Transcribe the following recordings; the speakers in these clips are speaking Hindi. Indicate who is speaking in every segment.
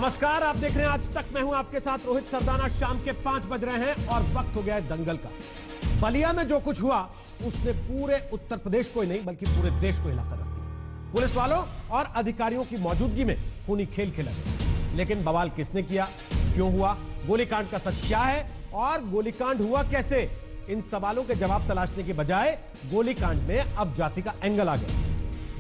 Speaker 1: नमस्कार, आप देख रहे हैं आज तक। मैं हूं आपके साथ रोहित सरदाना। शाम के 5 बज रहे हैं और वक्त हो गया है दंगल का। बलिया में जो कुछ हुआ उसने पूरे उत्तर प्रदेश को ही नहीं बल्कि पूरे देश को हिलाकर रख दिया। पुलिस वालों और अधिकारियों की मौजूदगी में खूनी खेल खेला गया। लेकिन बवाल किसने किया, क्यों हुआ, गोलीकांड का सच क्या है और गोलीकांड हुआ कैसे, इन सवालों के जवाब तलाशने के बजाय गोलीकांड में अब जाति का एंगल आ गया।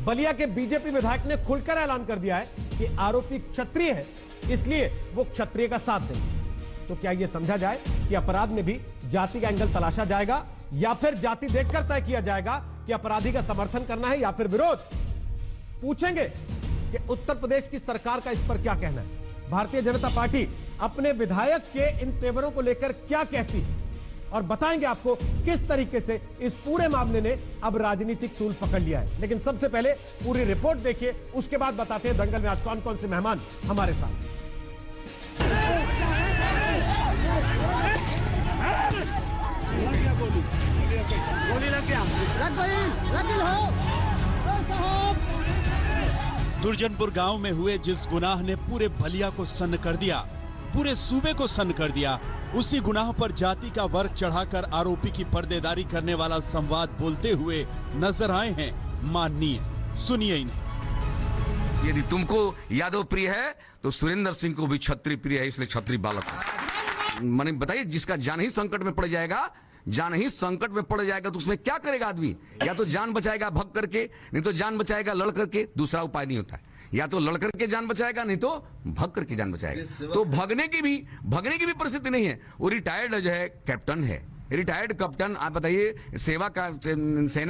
Speaker 1: बलिया के बीजेपी विधायक ने खुलकर ऐलान कर दिया है कि आरोपी क्षत्रिय है, इसलिए वो क्षत्रिय का साथ देंगे। तो क्या यह समझा जाए कि अपराध में भी जाति का एंगल तलाशा जाएगा या फिर जाति देखकर तय किया जाएगा कि अपराधी का समर्थन करना है या फिर विरोध? पूछेंगे कि उत्तर प्रदेश की सरकार का इस पर क्या कहना है। भारतीय जनता पार्टी अपने विधायक के इन तेवरों को लेकर क्या कहती है और बताएंगे आपको किस तरीके से इस पूरे मामले ने अब राजनीतिक तूल पकड़ लिया है। लेकिन सबसे पहले पूरी रिपोर्ट देखिए, उसके बाद बताते हैं दंगल में आज कौन कौन से मेहमान हमारे साथ।
Speaker 2: दुर्जनपुर गांव में हुए जिस गुनाह ने पूरे बलिया को सन्न कर दिया, पूरे सूबे को सन्न कर दिया, उसी गुनाह पर जाति का वर्ग चढ़ाकर आरोपी की पर्देदारी करने वाला संवाद बोलते हुए नजर आए हैं माननीय। सुनिए इन्हें।
Speaker 3: यदि तुमको यादव प्रिय है तो सुरेंद्र सिंह को भी छत्री प्रिय है, इसलिए छत्री बालक है। मैंने बताइए, जिसका जान ही संकट में पड़ जाएगा, जान ही संकट में पड़ जाएगा तो उसमें क्या करेगा आदमी? या तो जान बचाएगा भग करके, नहीं तो जान बचाएगा लड़ करके। दूसरा उपाय नहीं होता है। या तो लड़ करके जान बचाएगा, नहीं तो भग करके जान बचाएगा। तो भगने की भी परिस्थिति नहीं है। वो रिटायर्ड जो है कैप्टन है, रिटायर्ड कैप्टन। आप बताइए, सेना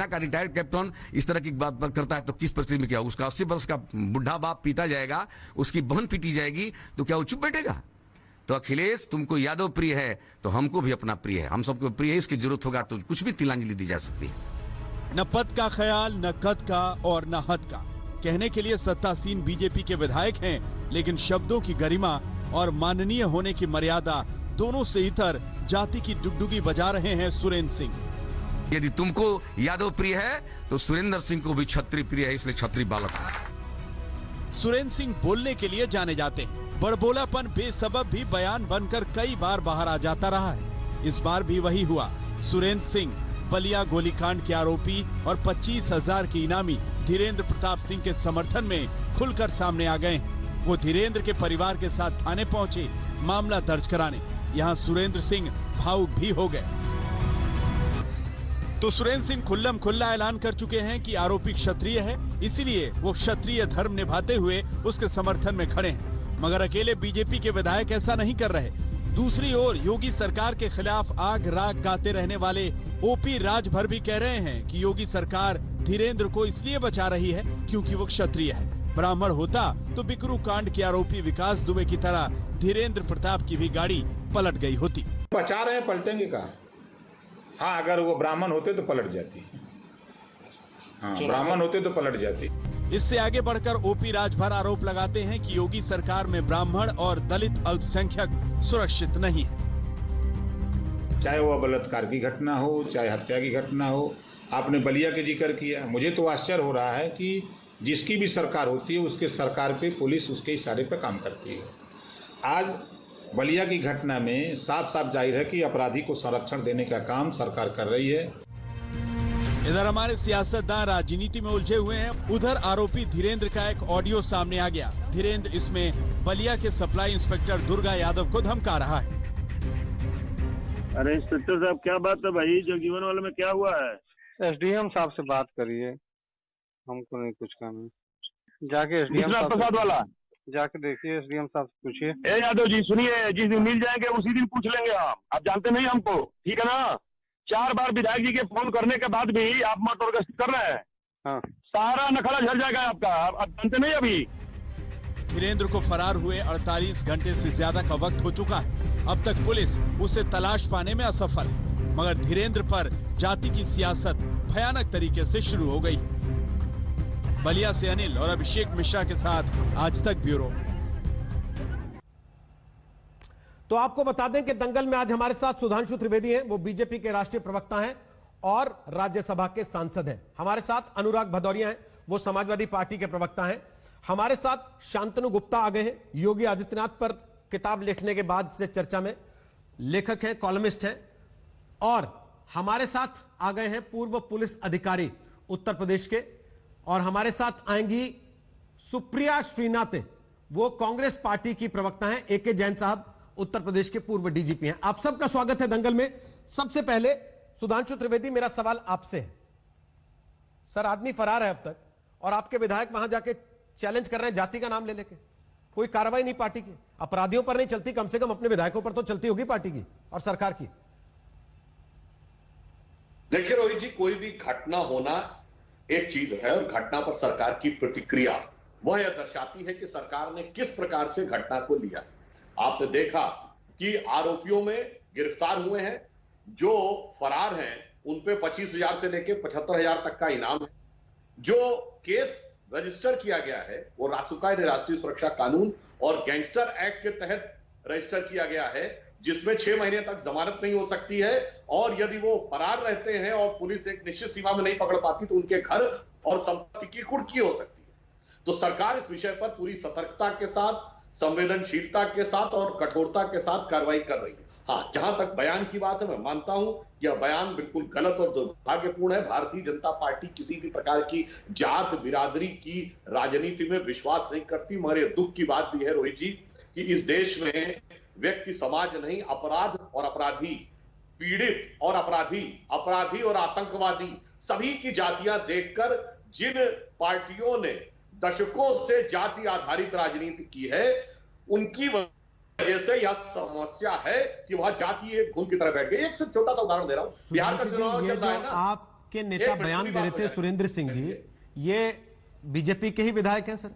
Speaker 3: का रिटायर्ड कैप्टन इस तरह की बात करता है तो किस परिस्थिति में क्या? उसका 80 वर्ष का बुढ़ा बाप पीटा जाएगा, उसकी बहन पीटी जाएगी, तो क्या वो चुप बैठेगा? तो अखिलेश, तुमको यादव प्रिय है तो हमको भी अपना प्रिय है, हम सबको प्रिय है। इसकी जरूरत होगा तो कुछ भी तिलांजलि दी जा सकती है।
Speaker 2: न पद का ख्याल, न कद का और न हद का। कहने के लिए सत्तासीन बीजेपी के विधायक हैं, लेकिन शब्दों की गरिमा और माननीय होने की मर्यादा दोनों से इतर जाति की डुगडुगी बजा रहे हैं सुरेंद्र सिंह।
Speaker 3: यदि तुमको यादव प्रिय है तो सुरेंद्र सिंह को भी छत्री प्रिय है, इसलिए छत्री बालक है।
Speaker 2: सुरेंद्र सिंह बोलने के लिए जाने जाते हैं। बड़बोलापन बेसबब भी बयान बनकर कई बार बाहर आ जाता रहा है। इस बार भी वही हुआ। सुरेंद्र सिंह बलिया गोलीकांड के आरोपी और 25,000 की इनामी धीरेन्द्र प्रताप सिंह के समर्थन में खुलकर सामने आ गए। वो धीरेन्द्र के परिवार के साथ थाने पहुंचे मामला दर्ज कराने। यहाँ सुरेंद्र सिंह भावुक भी हो गए। तो सुरेंद्र सिंह खुल्लम खुल्ला ऐलान कर चुके हैं कि आरोपी क्षत्रिय है, इसीलिए वो क्षत्रिय धर्म निभाते हुए उसके समर्थन में खड़े हैं। मगर अकेले बीजेपी के विधायक ऐसा नहीं कर रहे। दूसरी ओर योगी सरकार के खिलाफ आग राग गाते रहने वाले ओपी राजभर भी कह रहे हैं कि योगी सरकार धीरेन्द्र को इसलिए बचा रही है क्योंकि वो क्षत्रिय है। ब्राह्मण होता तो बिकरू कांड के आरोपी विकास दुबे की तरह धीरेन्द्र प्रताप की भी गाड़ी पलट गई होती।
Speaker 4: बचा रहे हैं, पलटेंगे कहा? हाँ, अगर वो ब्राह्मण होते तो पलट जाती। हाँ, ब्राह्मण होते तो पलट जाती।
Speaker 2: इससे आगे बढ़कर ओपी राजभर आरोप लगाते हैं कि योगी सरकार में ब्राह्मण और दलित अल्पसंख्यक सुरक्षित नहीं है।
Speaker 4: चाहे वो बलात्कार की घटना हो, चाहे हत्या की घटना हो। आपने बलिया के जिक्र किया, मुझे तो आश्चर्य हो रहा है कि जिसकी भी सरकार होती है उसके सरकार पे पुलिस उसके इशारे पे काम करती है। आज बलिया की घटना में साफ साफ जाहिर है कि अपराधी को संरक्षण देने का काम सरकार कर रही है।
Speaker 2: इधर हमारे सियासतदान राजनीति में उलझे हुए हैं, उधर आरोपी धीरेन्द्र का एक ऑडियो सामने आ गया। धीरेन्द्र इसमें बलिया के सप्लाई इंस्पेक्टर दुर्गा यादव को धमका रहा है।
Speaker 5: अरे इंस्पेक्टर साहब, क्या बात है भाई? जो जीवन वाले में क्या हुआ है?
Speaker 6: एसडीएम साहब से बात करिए, हमको नहीं कुछ करना। जाके एसडीएम साहब
Speaker 5: प्रसाद वाला
Speaker 6: जाके देखिए, एसडीएम साहब से पूछिए।
Speaker 5: ए यादव जी सुनिए, जिस दिन मिल जाएंगे उसी दिन पूछ लेंगे हम। आप जानते नहीं हमको, ठीक है ना? 4 बार विधायक जी के फोन करने के बाद भी आप मत और गश्त कर रहे हैं।
Speaker 6: हाँ,
Speaker 5: सारा नखड़ा झड़ जाएगा आपका। आप जानते नहीं अभी।
Speaker 2: धीरेन्द्र को फरार हुए 48 घंटे से ज्यादा का वक्त हो चुका है। अब तक पुलिस उसे तलाश पाने में असफल है, मगर धीरेन्द्र पर जाति की सियासत भयानक तरीके से शुरू हो गई। बलिया से अनिल और अभिषेक मिश्रा के साथ आज तक ब्यूरो।
Speaker 1: तो आपको बता दें कि दंगल में आज हमारे साथ सुधांशु त्रिवेदी हैं, वो बीजेपी के राष्ट्रीय प्रवक्ता हैं और राज्यसभा के सांसद हैं। हमारे साथ अनुराग भदौरिया हैं, वो समाजवादी पार्टी के प्रवक्ता हैं। हमारे साथ शांतनु गुप्ता आ गए हैं, योगी आदित्यनाथ पर किताब लिखने के बाद से चर्चा में लेखक हैं, कॉलमिस्ट हैं, और हमारे साथ आ गए हैं पूर्व पुलिस अधिकारी उत्तर प्रदेश के, और हमारे साथ आएंगी सुप्रिया श्रीनाथे, वो कांग्रेस पार्टी की प्रवक्ता हैं। एके जैन साहब उत्तर प्रदेश के पूर्व डीजीपी हैं। आप सबका स्वागत है दंगल में। सबसे पहले सुधांशु त्रिवेदी, मेरा सवाल आपसे है। सर, आदमी फरार है अब तक, और आपके विधायक वहां जाके चैलेंज कर रहे हैं जाति का नाम ले लेके। कोई कार्रवाई नहीं पार्टी की, अपराधियों पर नहीं चलती, कम से कम अपने विधायकों पर तो चलती होगी पार्टी की और सरकार की।
Speaker 7: देखिए रोहित जी, कोई भी घटना होना एक चीज है, और घटना पर सरकार की प्रतिक्रिया वह यह दर्शाती है कि सरकार ने किस प्रकार से घटना को लिया। आपने देखा कि आरोपियों में गिरफ्तार हुए हैं, जो फरार हैं उन पे 25,000 से लेकर 75,000 तक का इनाम है। जो केस रजिस्टर किया गया है वो रासुका राष्ट्रीय सुरक्षा कानून और गैंगस्टर एक्ट के तहत रजिस्टर किया गया है, जिसमें 6 महीने तक जमानत नहीं हो सकती है, और यदि वो फरार रहते हैं और पुलिस एक निश्चित सीमा में नहीं पकड़ पाती तो उनके घर और संपत्ति की कुर्की हो सकती है। तो सरकार इस विषय पर पूरी सतर्कता के साथ, संवेदनशीलता के साथ और कठोरता के साथ कार्रवाई कर रही है। हाँ, जहां तक बयान की बात है, मैं मानता हूं यह बयान बिल्कुल गलत और दुर्भाग्यपूर्ण है। भारतीय जनता पार्टी किसी भी प्रकार की जात बिरादरी की राजनीति में विश्वास नहीं करती। मगर दुख की बात भी है रोहित जी कि इस देश में व्यक्ति समाज नहीं, अपराध और अपराधी, पीड़ित और अपराधी और आतंकवादी, सभी की जातियां देखकर जिन पार्टियों ने दशकों से जाति आधारित राजनीति की है, उनकी वजह से यह समस्या है कि वह जाति एक घुन की तरह बैठ गई। एक से छोटा सा उदाहरण दे रहा हूं, बिहार का चुनाव चल रहा है ना,
Speaker 1: आपके नेता बयान दे रहे थे सुरेंद्र सिंह जी, ये बीजेपी के ही विधायक हैं सर?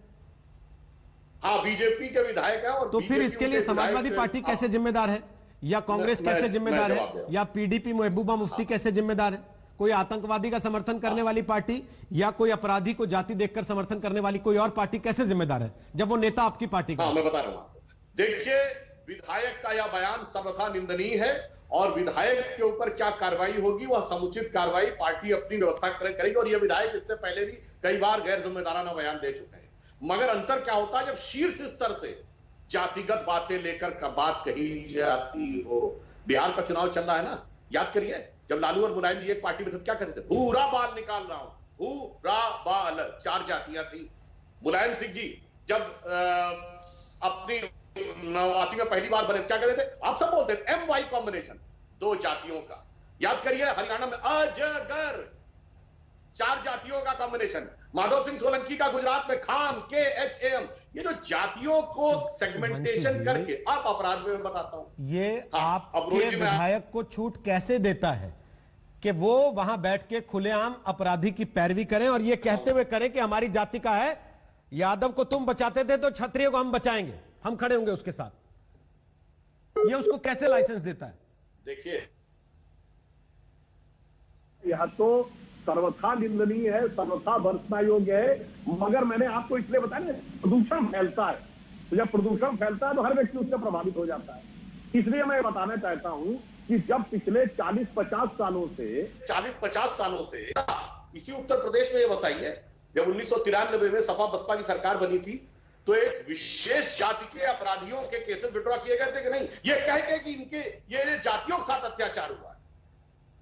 Speaker 7: हाँ, बीजेपी के विधायक है। और
Speaker 1: तो फिर इसके लिए समाजवादी पार्टी कैसे जिम्मेदार है, या कांग्रेस कैसे जिम्मेदार है, या पीडीपी महबूबा मुफ्ती कैसे जिम्मेदार है? कोई आतंकवादी का समर्थन करने वाली पार्टी या कोई अपराधी को जाति देखकर समर्थन करने वाली कोई और पार्टी कैसे जिम्मेदार है, जब वो नेता आपकी पार्टी का?
Speaker 7: हाँ, मैं बता रहा हूं आपको। देखिए, विधायक का यह बयान सर्वथा निंदनीय है, और विधायक के ऊपर क्या कार्रवाई होगी वह समुचित कार्रवाई पार्टी अपनी व्यवस्था करेगी। और यह विधायक इससे पहले भी कई बार गैर जिम्मेदाराना बयान दे चुके हैं। मगर अंतर क्या होता है, जब शीर्ष स्तर से जातिगत बातें लेकर बात कही जाती हो। बिहार का चुनाव चल रहा है ना, याद करिए, जब लालू और मुलायम जी एक पार्टी में थे, क्या करते थे? भूरा बाल निकाल रहा हूं, भूरा बाल, 4 जातियां थी। मुलायम सिंह जी जब अपनी 89 में पहली बार बने, क्या कहते थे? आप सब बोलते थे MY कॉम्बिनेशन, 2 जातियों का। याद करिए, हरियाणा में अजगर, 4 जातियों का कॉम्बिनेशन। माधव सिंह सोलंकी का गुजरात में खान, KHAM। ये जो जातियों को सेगमेंटेशन करके आप अपराध में बताता हूं, ये
Speaker 1: आपके विधायक को छूट कैसे देता है कि वो वहां बैठ के खुलेआम अपराधी की पैरवी करें और ये कहते हुए करें कि हमारी जाति का है, यादव को तुम बचाते थे तो क्षत्रिय को हम बचाएंगे, हम खड़े होंगे उसके साथ? ये उसको कैसे लाइसेंस देता है?
Speaker 7: देखिए,
Speaker 5: यह तो सर्वथा निंदनीय है, सर्वथा भर्त्सना योग्य है। मगर मैंने आपको इसलिए बताया, प्रदूषण फैलता है, तो जब प्रदूषण फैलता है तो हर व्यक्ति उससे प्रभावित हो जाता है। इसलिए मैं बताना चाहता हूं कि जब पिछले 40-50 सालों से
Speaker 7: इसी उत्तर प्रदेश में ये बताइए, जब 1993 में सपा बसपा की सरकार बनी थी, तो एक विशेष जाति के अपराधियों के केसेस विड्रॉ किए गए थे कि नहीं? ये कह के कि इनके ये जातियों के साथ अत्याचार हुआ है,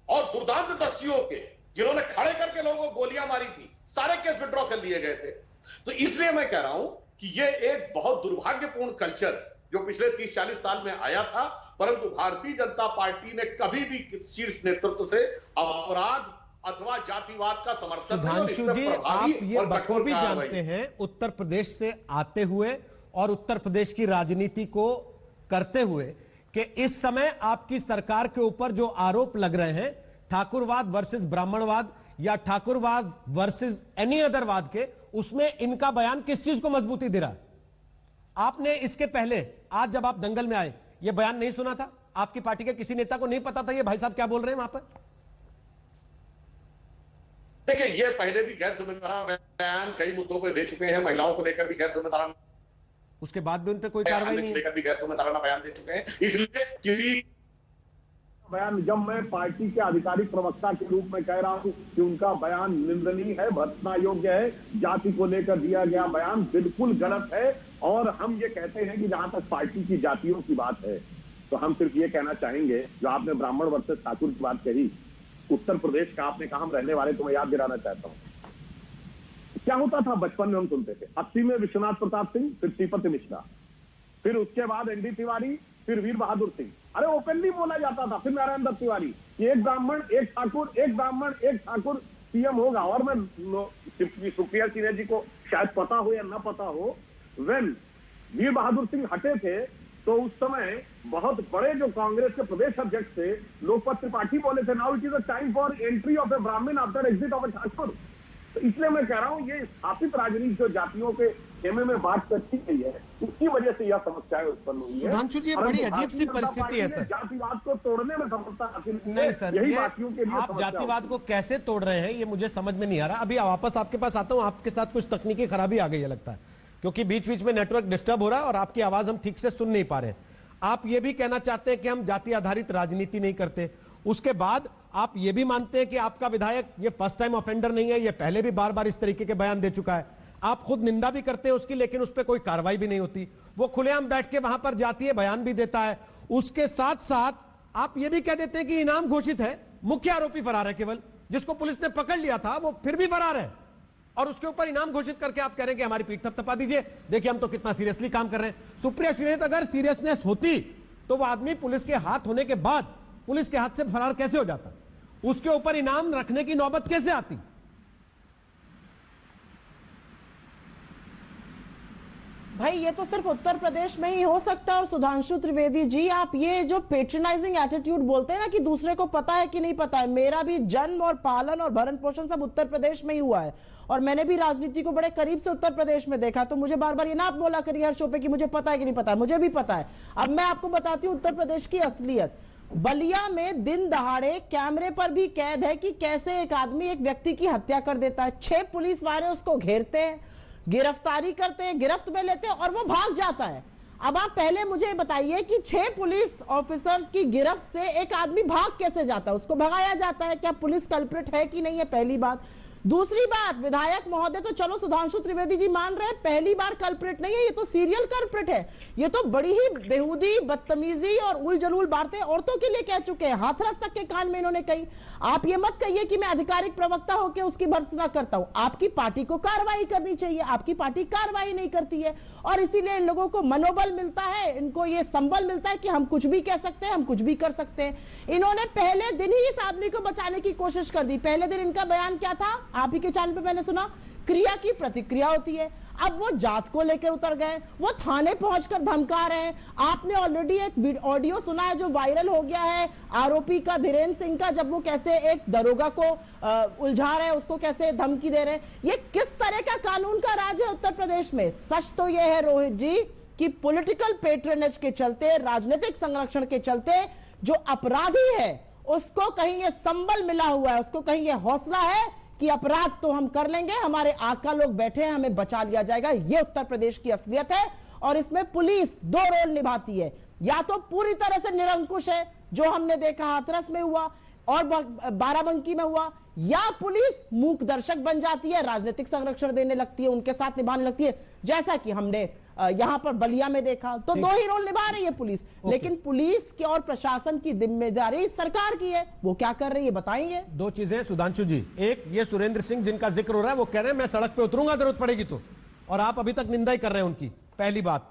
Speaker 7: और दुर्दांत दस्युओं के जिन्होंने खड़े करके लोगों को गोलियां मारी थी, सारे केस विड्रॉ कर लिए गए थे। तो इसलिए मैं कह रहा हूं कि ये एक बहुत दुर्भाग्यपूर्ण कल्चर जो पिछले 30-40 साल में आया था, परंतु भारतीय जनता पार्टी ने कभी भी शीर्ष नेतृत्व से अपराध अथवा जातिवाद का समर्थन नहीं।
Speaker 1: सुधांशु जी, आप ये बखूबी जानते हैं, उत्तर प्रदेश से आते हुए और उत्तर प्रदेश की राजनीति को करते हुए, कि इस समय आपकी सरकार के ऊपर जो आरोप लग रहे हैं ठाकुरवाद वर्सेस ब्राह्मणवाद या ठाकुरवाद वर्सेस एनी अदर वाद के, उसमें इनका बयान किस चीज को मजबूती दे रहा है? आपने इसके पहले, आज जब आप दंगल में आए, यह बयान नहीं सुना था? आपकी पार्टी के किसी नेता को नहीं पता था ये भाई साहब क्या बोल रहे हैं वहां पर?
Speaker 7: देखिए, ये पहले भी गैर जिम्मेदाराना बयान कई मुद्दों पर दे चुके हैं, महिलाओं को लेकर भी गैर जिम्मेदाराना,
Speaker 1: उसके बाद भी उन पर कोई कार्रवाई नहीं,
Speaker 7: लेकर भी गैर जिम्मेदाराना बयान दे चुके हैं। इसलिए किसी
Speaker 5: बयान, जब मैं पार्टी के आधिकारिक प्रवक्ता के रूप में कह रहा हूं कि उनका बयान निंदनीय है, भर्त्सना योग्य है, जाति को लेकर दिया गया बयान बिल्कुल गलत है। और हम ये कहते हैं कि जहां तक पार्टी की जातियों की बात है, तो हम सिर्फ ये कहना चाहेंगे, जो आपने ब्राह्मण वर्सेस ठाकुर की बात कही, उत्तर प्रदेश का आपने कहा हम रहने वाले, तो मैं याद दिलाना चाहता हूं क्या होता था बचपन में हम सुनते थे। 80 में विश्वनाथ प्रताप सिंह, फिर श्रीपति मिश्रा, फिर उसके बाद एनडी तिवारी, फिर वीर बहादुर सिंह। अरे ओपनली बोला जाता था, फिर नारायण दत्त तिवारी, एक ब्राह्मण एक ठाकुर, एक ब्राह्मण एक ठाकुर सीएम होगा। और मैं सुप्रिया सिन्हा जी को शायद पता हो या ना पता हो, वेन वीर बहादुर सिंह हटे थे तो उस समय बहुत बड़े जो कांग्रेस के प्रदेश अध्यक्ष थे लोकपत त्रिपाठी बोले थे, now it is a time for entry of a Brahmin after exit of a Thakur. तो इसलिए मैं कह रहा हूं ये स्थापित राजनीति जो जातियों के खेमे में बात करती गई है, उसकी वजह से यह समस्याएं उत्पन्न हुई है।
Speaker 1: सुधांशु जी, बड़ी अजीब सी परिस्थिति है सर।
Speaker 5: जातिवाद को तोड़ने में सफलता हासिल
Speaker 1: नहीं सर,
Speaker 5: यही
Speaker 1: ये
Speaker 5: बातियों के लिए
Speaker 1: आप जातिवाद को कैसे तोड़ रहे हैं ये मुझे समझ में नहीं आ रहा। अभी वापस आपके पास आता हूं, आपके साथ कुछ तकनीकी खराबी आ गई है लगता है, क्योंकि बीच बीच में नेटवर्क डिस्टर्ब हो रहा है और आपकी आवाज हम ठीक से सुन नहीं पा रहे हैं। आप ये भी कहना चाहते हैं कि हम जाति आधारित राजनीति नहीं करते, उसके बाद आप ये भी मानते हैं कि आपका विधायक ये फर्स्ट टाइम ऑफेंडर नहीं है, ये पहले भी बार बार इस तरीके के बयान दे चुका है। आप खुद निंदा भी करते हैं उसकी, लेकिन उस पर कोई कार्रवाई भी नहीं होती। वो खुलेआम बैठ के वहां पर जातीय बयान भी देता है। उसके साथ साथ आप ये भी कह देते हैं कि इनाम घोषित है, मुख्य आरोपी फरार है, केवल जिसको पुलिस ने पकड़ लिया था वो फिर भी फरार है, और उसके ऊपर इनाम घोषित करके आप कह रहे हैं कि हमारी पीठ थपथपा दीजिए, देखिए हम तो कितना सीरियसली काम कर रहे हैं। सुप्रिया श्रीनेत, अगर सीरियसनेस होती तो वो आदमी पुलिस के हाथ होने के बाद पुलिस के हाथ से फरार कैसे हो जाता, उसके ऊपर इनाम रखने की नौबत कैसे आती?
Speaker 8: भाई ये तो सिर्फ उत्तर प्रदेश में ही हो सकता है। और सुधांशु त्रिवेदी जी, आप ये जो पेट्रनाइजिंग एटीट्यूड बोलते हैं ना कि दूसरे को पता है कि नहीं पता है, मेरा भी जन्म और पालन और भरण पोषण सब उत्तर प्रदेश में ही हुआ है और मैंने भी राजनीति को बड़े करीब से उत्तर प्रदेश में देखा। तो मुझे बार बार ये ना आप बोला करिए हर शो पे कि मुझे पता है कि नहीं पता है, मुझे भी पता है। अब मैं आपको बताती हूँ उत्तर प्रदेश की असलियत। बलिया में दिन दहाड़े कैमरे पर भी कैद है कि कैसे एक आदमी एक व्यक्ति की हत्या कर देता है। 6 पुलिस वाले उसको घेरते हैं, गिरफ्तारी करते हैं, गिरफ्त में लेते हैं और वो भाग जाता है। अब आप पहले मुझे बताइए कि 6 पुलिस ऑफिसर्स की गिरफ्त से एक आदमी भाग कैसे जाता है, उसको भगाया जाता है, क्या पुलिस कल्प्रिट है कि नहीं है, पहली बात। दूसरी बात, विधायक महोदय तो चलो सुधांशु त्रिवेदी जी मान रहे हैं पहली बार कल्प्रिट नहीं है, ये तो सीरियल कल्प्रिट है। ये तो बड़ी ही बेहूदी, बदतमीजी और उल जलूल बातें औरतों के लिए कह चुके हैं, हाथरस तक के कान में इन्होंने कही। आप ये मत कहिए कि मैं आधिकारिक प्रवक्ता होकर उसकी भर्त्सना करता हूं। आपकी पार्टी को कार्रवाई करनी चाहिए, आपकी पार्टी कार्रवाई नहीं करती है और इसीलिए इन लोगों को मनोबल मिलता है, इनको ये संबल मिलता है कि हम कुछ भी कह सकते हैं, हम कुछ भी कर सकते हैं। इन्होंने पहले दिन ही इस आदमी को बचाने की कोशिश कर दी। पहले दिन इनका बयान क्या था, आप ही के चैनल पे मैंने सुना, क्रिया की प्रतिक्रिया होती है। अब वो जात को लेकर उतर गए, वो थाने पहुंचकर धमका रहे हैं। आपने ऑलरेडी एक ऑडियो सुना है जो वायरल हो गया है आरोपी का, धीरेन्द्र सिंह का, जब वो कैसे एक दरोगा को उलझा रहे हैं, उसको कैसे धमकी दे रहे हैं। ये किस तरह का कानून का राज है उत्तर प्रदेश में? सच तो ये है रोहित जी कि पॉलिटिकल पेट्रोनेज के चलते, राजनीतिक संरक्षण के चलते जो अपराधी है उसको कहीं ये संबल मिला हुआ है, उसको कहीं ये हौसला है कि अपराध तो हम कर लेंगे, हमारे आका लोग बैठे हैं, हमें बचा लिया जाएगा। ये उत्तर प्रदेश की असलियत है और इसमें पुलिस 2 रोल निभाती है। या तो पूरी तरह से निरंकुश है जो हमने देखा हाथरस में हुआ और बाराबंकी में हुआ, या पुलिस मूक दर्शक बन जाती है, राजनीतिक संरक्षण देने लगती है, उनके साथ निभाने लगती है, जैसा कि हमने यहां पर बलिया में देखा। तो 2 ही रोल निभा रही है पुलिस, लेकिन पुलिस की और प्रशासन की जिम्मेदारी सरकार की है। वो क्या कर रही है बताएंगे?
Speaker 1: 2 चीजें सुधांशु जी, एक ये सुरेंद्र सिंह जिनका जिक्र हो रहा है वो कह रहे हैं मैं सड़क पे उतरूंगा जरूरत पड़ेगी तो, और आप अभी तक निंदा ही कर रहे हैं उनकी। पहली बात,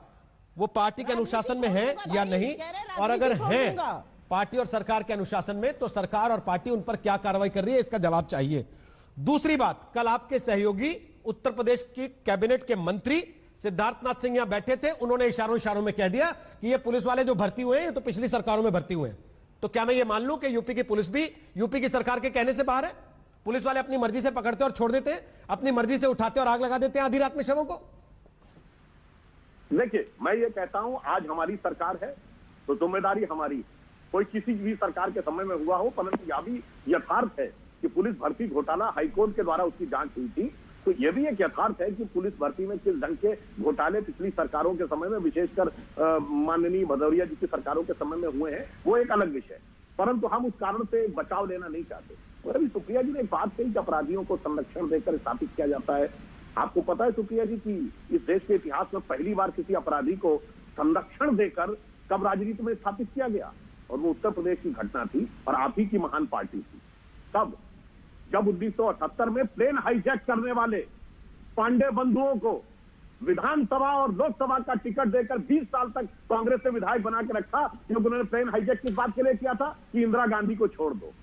Speaker 1: वो पार्टी के अनुशासन में है या नहीं, और अगर है पार्टी और सरकार के अनुशासन में तो सरकार और पार्टी उन पर क्या कार्रवाई कर रही है इसका जवाब चाहिए। दूसरी बात, कल आपके सहयोगी उत्तर प्रदेश की कैबिनेट के मंत्री सिद्धार्थनाथ सिंह यहां बैठे थे, उन्होंने इशारों में कह दिया कि ये पुलिस वाले जो भर्ती हुए हैं ये तो पिछली सरकारों में भर्ती हुए हैं। तो क्या मैं ये मान लूं कि यूपी की पुलिस भी यूपी की सरकार के कहने से बाहर है? पुलिस वाले अपनी मर्जी से पकड़ते और छोड़ देते हैं, अपनी मर्जी से उठाते और आग लगा देते हैं आधी रात में शवों को।
Speaker 5: देखिए, मैं ये कहता हूं आज हमारी सरकार है तो जिम्मेदारी हमारी, कोई किसी भी सरकार के समय में हुआ हो, परंतु यह भी यथार्थ है कि पुलिस भर्ती घोटाला हाईकोर्ट के द्वारा उसकी जांच हुई थी। तो यह भी एक यथार्थ है कि पुलिस भर्ती में किस ढंग के घोटाले पिछली सरकारों के समय में, विशेषकर माननीय भदौरिया जी की सरकारों के समय में हुए हैं, वो एक अलग विषय। परंतु हम उस कारण से बचाव लेना नहीं चाहते। और अभी सुप्रिया जी ने एक बात कही कि अपराधियों को संरक्षण देकर स्थापित किया जाता है। आपको पता है सुप्रिया जी कि इस देश के इतिहास में पहली बार किसी अपराधी को संरक्षण देकर कब राजनीति में स्थापित किया गया? और वो उत्तर प्रदेश की घटना थी और आप ही की महान पार्टी थी। तब जब 1978 में प्लेन हाईजैक करने वाले पांडे बंधुओं को विधानसभा और लोकसभा का टिकट देकर 20 साल तक कांग्रेस ने विधायक बना के रखा, क्योंकि उन्होंने प्लेन हाईजैक किस बात के लिए किया था कि इंदिरा गांधी को छोड़ दो।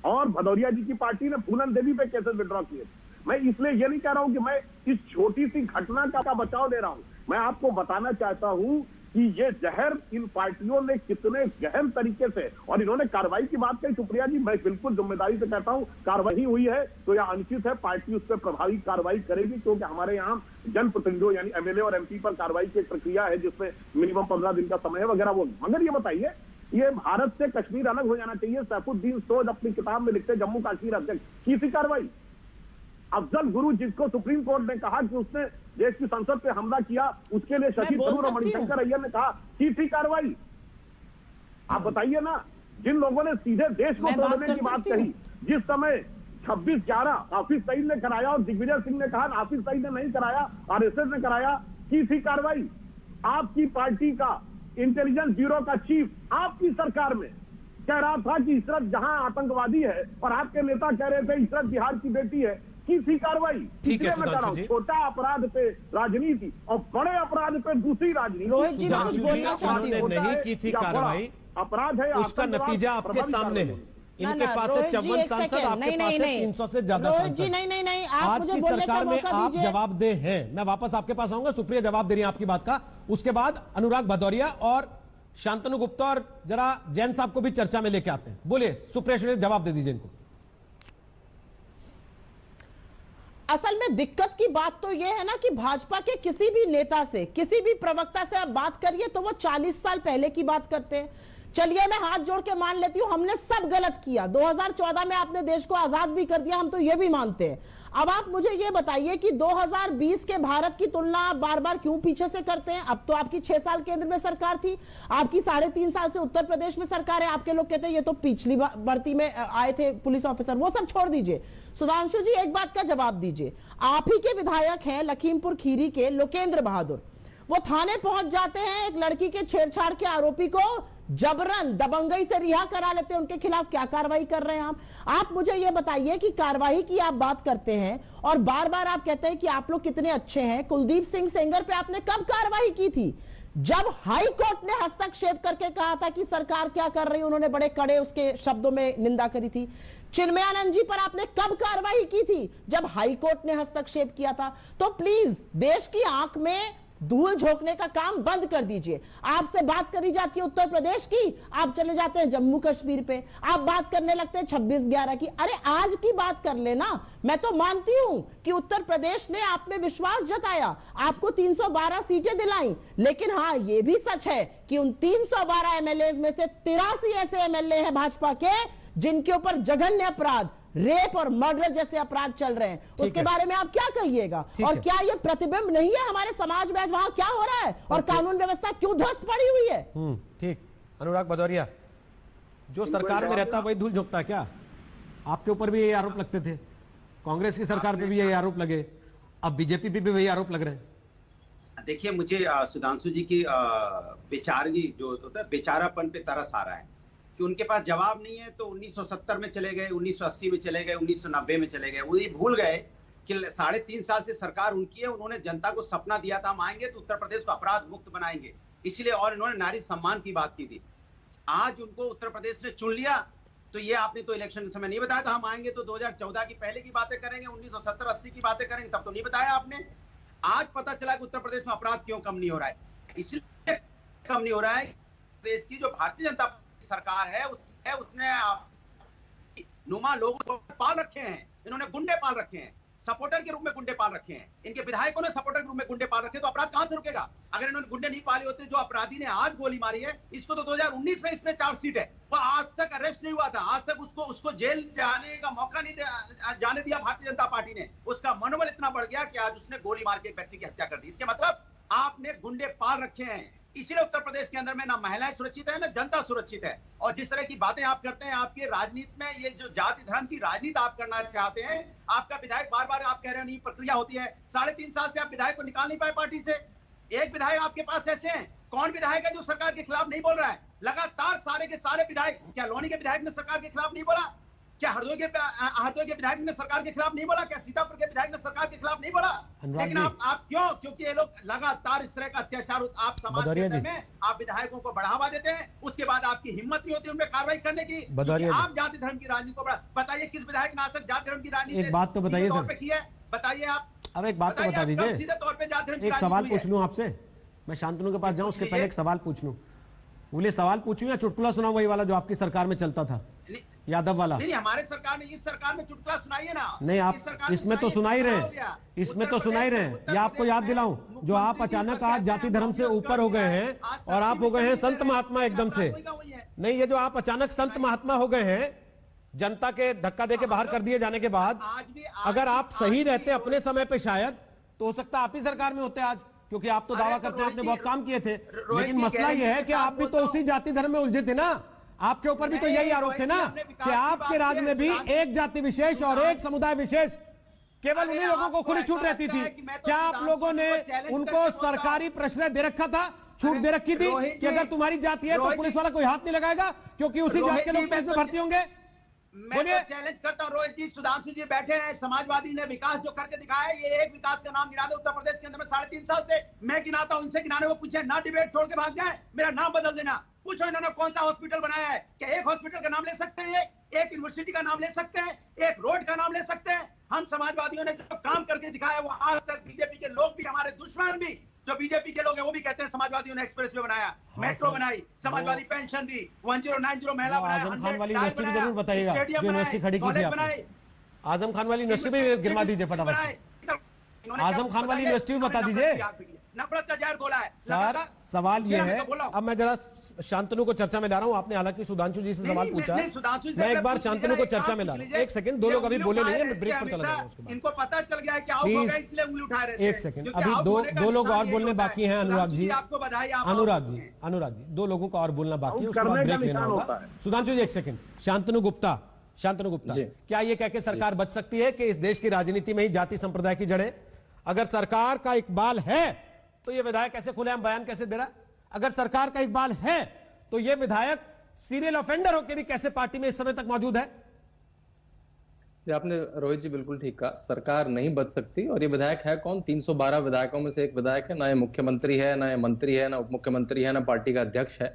Speaker 5: और भदौरिया जी की पार्टी ने फूलन देवी पे केसेस विड्रॉ किए। मैं इसलिए ये नहीं कह रहा हूं कि मैं इस छोटी सी घटना का बचाव दे रहा हूं, मैं आपको बताना चाहता हूं कि ये जहर इन पार्टियों ने कितने गहन तरीके से, और इन्होंने कार्रवाई की बात कही सुप्रिया जी, मैं बिल्कुल जिम्मेदारी से कहता हूं कार्रवाई हुई है तो यह अनुचित है, पार्टी उस पर प्रभावी कार्रवाई करेगी, क्योंकि हमारे यहाँ जनप्रतिनिधियों यानी एमएलए और एमपी पर कार्रवाई की एक प्रक्रिया है जिसमें मिनिमम 15 दिन का समय है वगैरह। वो मगर ये बताइए, ये भारत से कश्मीर अलग हो जाना चाहिए, सैफुद्दीन सोज अपनी किताब में लिखते जम्मू कश्मीर अध्यक्ष की थी कार्रवाई। अफजल गुरु जिसको सुप्रीम कोर्ट ने कहा कि उसने देश की संसद पे हमला किया, उसके लिए शशि थरूर और मणिशंकर अय्यर ने कहा की थी कार्रवाई। आप बताइए ना, जिन लोगों ने सीधे देश को तोड़ने की बात कही, जिस समय 26/11 हाफिज सईद ने कराया और दिग्विजय सिंह ने कहा हाफिज सईद ने नहीं कराया, आरएसएस ने कराया, की थी कार्रवाई। आपकी पार्टी का इंटेलिजेंस ब्यूरो का चीफ आपकी सरकार में कह रहा था कि इशरत जहां आतंकवादी है और आपके नेता कह रहे थे इशरत बिहार की बेटी है, की थी कार्रवाई। इसलिए मैं कह रहा हूं छोटा अपराध पे राजनीति और बड़े अपराध पे दूसरी राजनीति।
Speaker 8: रोहित जी मैं कुछ बोलना चाहती हूँ।
Speaker 1: नहीं की थी कार्रवाई,
Speaker 5: अपराध है,
Speaker 1: उसका नतीजा आपके सामने है। इनके पास है 54 सांसद, आपके पास है 300 से ज्यादा सांसद।
Speaker 8: नहीं,
Speaker 1: आज की सरकार में आप जवाबदेह हैं। मैं वापस आपके पास आऊंगा, सुप्रिया जवाब दे रही है आपकी बात का। उसके बाद अनुराग भदौरिया और शांतनु गुप्ता और जरा जैन साहब को भी चर्चा में लेके आते हैं। बोलिए सुप्रिया, जवाब दे दीजिए इनको।
Speaker 8: असल में दिक्कत की बात तो यह है ना कि भाजपा के किसी भी नेता से, किसी भी प्रवक्ता से आप बात करिए तो वो 40 साल पहले की बात करते हैं। चलिए मैं हाथ जोड़ के मान लेती हूं हमने सब गलत किया, 2014 में आपने देश को आजाद भी कर दिया, हम तो ये भी मानते हैं। अब आप मुझे ये बताइए कि 2020 के भारत की तुलना आप बार बार क्यों पीछे से करते हैं? अब तो आपकी 6 साल केंद्र में सरकार थी, आपकी 3.5 साल से उत्तर प्रदेश में सरकार है। आपके लोग कहते हैं ये तो पिछली भर्ती में आए थे पुलिस ऑफिसर, वो सब छोड़ दीजिए। सुधांशु जी एक बात का जवाब दीजिए, आप ही के विधायक हैं लखीमपुर खीरी के लोकेंद्र बहादुर, वो थाने पहुंच जाते हैं, एक लड़की के छेड़छाड़ के आरोपी को जबरन दबंगई से रिहा करा लेते हैं, उनके खिलाफ क्या कार्रवाई कर रहे हैं आप मुझे ये बताइए कि कार्रवाई की आप बात करते हैं और बार बार आप कहते हैं कि आप लोग कितने अच्छे हैं। कुलदीप सिंह सेंगर पे आपने कब कार्रवाई की थी? जब हाई कोर्ट ने हस्तक्षेप करके कहा था कि सरकार क्या कर रही है, उन्होंने बड़े कड़े उसके शब्दों में निंदा करी थी। चिन्मयानंद जी पर आपने कब कार्रवाई की थी? जब हाई कोर्ट ने हस्तक्षेप किया था। तो प्लीज देश की आंख में धूल झोंकने का काम बंद कर दीजिए। आपसे बात करी जाती है उत्तर प्रदेश की, आप चले जाते हैं जम्मू कश्मीर पे, आप बात करने लगते हैं 26/11 की। अरे आज की बात कर लेना। मैं तो मानती हूं कि उत्तर प्रदेश ने आप में विश्वास जताया, आपको 312 सीटें दिलाई, लेकिन हाँ ये भी सच है कि उन 312 एमएलए में से 83 ऐसे एमएलए हैं भाजपा के जिनके ऊपर जघन्य अपराध, रेप और मर्डर जैसे अपराध चल रहे हैं। उसके बारे में आप क्या कहिएगा? और क्या ये प्रतिबिंब नहीं है हमारे समाज में आज वहां क्या हो रहा है और कानून व्यवस्था क्यों ध्वस्त पड़ी हुई है?
Speaker 1: ठीक। अनुराग भदौरिया, जो सरकार में रहता है वही धूल झोंकता है क्या? आपके ऊपर भी यही आरोप लगते थे, कांग्रेस की सरकार पे भी यही आरोप लगे, अब बीजेपी पे भी वही आरोप लग रहे हैं।
Speaker 9: देखिए मुझे सुधांशु जी की बेचारगी जो होता है, बेचारापन पे तरस आ रहा है कि उनके पास जवाब नहीं है। तो 1970 में चले गए, 1980 में चले गए, 1990 में चले गए। वो ये भूल गए कि 3.5 साल से सरकार उनकी है। उन्होंने जनता को सपना दिया था हम आएंगे तो उत्तर प्रदेश को अपराध मुक्त बनाएंगे, इसीलिए, और इन्होंने नारी सम्मान की बात की थी। आज उनको उत्तर प्रदेश ने चुन लिया तो ये आपने तो इलेक्शन के समय नहीं बताया था हम आएंगे तो 2014 की पहले की बातें करेंगे, 1970-80 की बातें करेंगे, तब तो नहीं बताया आपने। आज पता चला कि उत्तर प्रदेश में अपराध क्यों कम नहीं हो रहा है। इसलिए कम नहीं हो रहा है, देश की जो भारतीय जनता सरकार है उसने नुमा लोगों को पाल रखे हैं, इन्होंने गुंडे पाल रखे हैं, सपोर्टर के रूप में गुंडे पाल रखे हैं, इनके विधायकों ने सपोर्टर के रूप में गुंडे पाल रखे, तो अपराध कहां से रुकेगा? अगर इन्होंने गुंडे नहीं पाले होते, जो अपराधी ने आज गोली मारी है इसको तो 2019 में इसमें चार्जशीट है, वो आज तक अरेस्ट नहीं हुआ था, आज तक उसको जेल जाने का मौका नहीं जाने दिया भारतीय जनता पार्टी ने। उसका मनोबल इतना बढ़ गया कि आज उसने गोली मार के एक व्यक्ति की हत्या कर दी। इसके मतलब आपने गुंडे पाल रखे हैं, इसीलिए उत्तर प्रदेश के अंदर में ना महिलाएं सुरक्षित है ना जनता सुरक्षित है। और जिस तरह की बातें आप करते हैं, आपके राजनीति में ये जो जाति धर्म की राजनीति आप करना चाहते हैं, आपका विधायक बार बार आप कह रहे हैं नहीं प्रक्रिया होती है, 3.5 साल से आप विधायक को निकाल नहीं पाए पार्टी से। एक विधायक आपके पास ऐसे हैं, कौन विधायक है जो सरकार के खिलाफ नहीं बोल रहा है? लगातार सारे के सारे विधायक, क्या लोनी के विधायक ने सरकार के खिलाफ नहीं बोला? क्या हरदोई के विधायक ने सरकार के खिलाफ नहीं बोला? क्या सीतापुर के विधायक ने सरकार के खिलाफ नहीं बोला? लेकिन आप क्यों? क्योंकि ये लोग लगातार इस तरह का अत्याचार आप समाज के अंदर में आप विधायकों को बढ़ावा देते हैं, उसके बाद आपकी हिम्मत नहीं होती उनमें कार्रवाई करने की। आप जाति धर्म की राजनीति को बताइए, किस विधायक ने आज तक जाति धर्म की राजनीति
Speaker 1: एक बात तो बताइए सर,
Speaker 9: की है? बताइए आप।
Speaker 1: अब एक बात तो बता दीजिए,
Speaker 9: सीधे तौर पे जाति धर्म की
Speaker 1: एक सवाल
Speaker 9: राजनीति
Speaker 1: पूछ लूं आपसे, मैं शांतनु के पास जाऊं उसके पहले एक सवाल पूछ लूं। बोले सवाल पूछूं या चुटकुला सुनाऊं वही वाला जो आपकी सरकार में चलता था, यादव वाला?
Speaker 9: नहीं, हमारे सरकार में, इस सरकार में चुटकुला सुनाइए ना।
Speaker 1: नहीं, आप इसमें तो सुना ही रहे, इसमें तो सुना ही रहे। या आपको याद दिलाऊं, जो आप अचानक आज जाति धर्म से ऊपर हो गए हैं और आप हो गए हैं संत महात्मा एकदम से। नहीं, ये जो आप अचानक संत महात्मा हो गए हैं, जनता के धक्का देके बाहर कर दिए जाने के बाद, अगर आप सही रहते अपने समय पे शायद, तो हो सकता आप ही सरकार में होते आज, क्योंकि आप तो दावा करते हैं आपने बहुत काम किए थे। लेकिन मसला यह है कि आप भी तो उसी जाति धर्म में उलझे थे ना, आपके ऊपर भी तो यही आरोप थे ना कि आपके राज्य में भी एक जाति विशेष और एक समुदाय विशेष, केवल उन्हीं लोगों को खुली छूट रहती थी। क्या आप लोगों ने उनको सरकारी प्रश्रय दे रखा था, छूट दे रखी थी कि अगर तुम्हारी जाति है तो पुलिस वाला कोई हाथ नहीं लगाएगा क्योंकि उसी जाति के लोग पुलिस में भर्ती होंगे?
Speaker 9: मैं तो चैलेंज करता हूं, रोहित जी, सुधांशु जी बैठे हैं, समाजवादी ने विकास जो करके दिखाया है, ये एक विकास का नाम गिना दे उत्तर प्रदेश के अंदर में 3.5 साल से मैं गिनाता हूं, इनसे गिनाने को पूछे ना, डिबेट छोड़ के भाग जाए, मेरा नाम बदल देना। पूछो इन्होंने कौन सा हॉस्पिटल बनाया है? क्या एक हॉस्पिटल का नाम ले सकते हैं? एक यूनिवर्सिटी का नाम ले सकते हैं? एक रोड का नाम ले सकते हैं? हम समाजवादियों ने जो काम करके दिखाया वो आज तक बीजेपी के लोग भी, हमारे दुश्मन भी, जो बीजेपी के लोग हैं वो भी कहते हैं समाजवादियों ने एक्सप्रेस वे बनाया, मेट्रो बनाई, समाजवादी पेंशन दी, 1090 महिला बनाया,
Speaker 1: आजम खान वाली यूनिवर्सिटी भी जरूर बताइएगा जो यूनिवर्सिटी खड़ी की थी आपने। आजम खान वाली यूनिवर्सिटी भी गिरवा दीजिए फटाफट। आजम खान वाली यूनिवर्सिटी भी बता दीजिए।
Speaker 9: नफरत का जहर खोला है
Speaker 1: सर। सवाल ये है, अब मैं जरा शांतनु को चर्चा में ला रहा हूं। आपने हालांकि सुधांशु जी से सवाल पूछा, मैं एक बार शांतनु को चर्चा में ला रहा हूं। एक सेकंड, दो लोग अभी बोले नहीं है, ब्रेक पर चला जाएगा।
Speaker 9: इनको पता चल गया है कि आउट हो गए इसलिए उंगली उठा रहे थे।
Speaker 1: एक सेकंड, अभी दो लोग और बोलने बाकी हैं। अनुराग जी,
Speaker 9: आपको बधाई।
Speaker 1: अनुराग जी, दो लोगों का और बोलना बाकी है, उसके बाद ब्रेक लेना होगा। सुधांशु जी एक सेकंड। शांतनु गुप्ता, क्या ये कह के सरकार बच सकती है कि इस देश की राजनीति में ही जाति संप्रदाय की जड़ें? अगर सरकार का इकबाल है तो ये विधायक कैसे खुलेआम बयान कैसे दे रहा? अगर सरकार का इकबाल है तो ये विधायक सीरियल ऑफेंडर होकर भी कैसे पार्टी में इस समय तक मौजूद है?
Speaker 10: आपने रोहित जी बिल्कुल ठीक कहा, सरकार नहीं बच सकती। और ये विधायक है कौन? 312 विधायकों में से एक विधायक है। ना ये मुख्यमंत्री है, ना ये मंत्री है, ना उप मुख्यमंत्री है, ना पार्टी का अध्यक्ष है।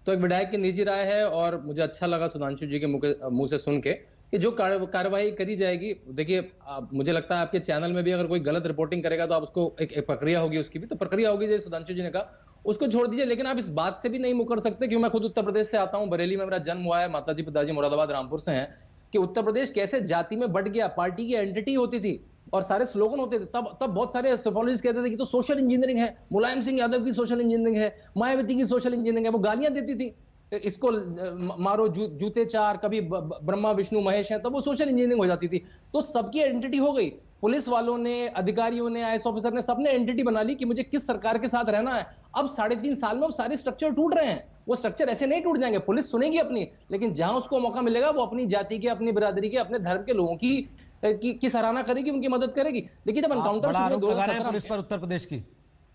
Speaker 10: तो एक विधायक की निजी राय है और मुझे अच्छा लगा सुधांशु जी के मुंह से सुन के कि जो कार्रवाई करी जाएगी। देखिए, मुझे लगता है आपके चैनल में भी अगर कोई गलत रिपोर्टिंग करेगा तो आप उसको एक प्रक्रिया होगी, उसकी भी तो प्रक्रिया होगी, जैसे सुधांशु जी ने कहा, उसको छोड़ दीजिए। लेकिन आप इस बात से भी नहीं मुकर सकते, क्योंकि मैं खुद उत्तर प्रदेश से आता हूं, बरेली में मेरा जन्म हुआ है, माताजी पिताजी मुरादाबाद रामपुर से हैं, कि उत्तर प्रदेश कैसे जाति में बट गया। पार्टी की एंटिटी होती थी और सारे स्लोगन होते थे। तब बहुत सारे सोफोलॉजिस्ट कहते थे कि तो सोशल इंजीनियरिंग है, मुलायम सिंह यादव की सोशल इंजीनियरिंग है, मायावती की सोशल इंजीनियरिंग है। वो गालियां देती थी, इसको मारो जूते चार, कभी ब्रह्मा विष्णु महेश है, तब वो सोशल इंजीनियरिंग हो जाती थी। तो सबकी एंटिटी हो गई। पुलिस वालों ने, अधिकारियों ने, आईएएस ऑफिसर ने, सबने एंटिटी बना ली कि मुझे किस सरकार के साथ रहना है। अब 3.5 साल में वो सारे स्ट्रक्चर टूट रहे हैं। वो स्ट्रक्चर ऐसे नहीं टूट जाएंगे, पुलिस सुनेगी अपनी, लेकिन जहां उसको मौका मिलेगा वो अपनी जाति के, अपनी बिरादरी के, अपने धर्म के लोगों की सराहना करेगी, उनकी मदद करेगी। देखिए, जब एनकाउंटर
Speaker 1: पुलिस पर उत्तर प्रदेश की,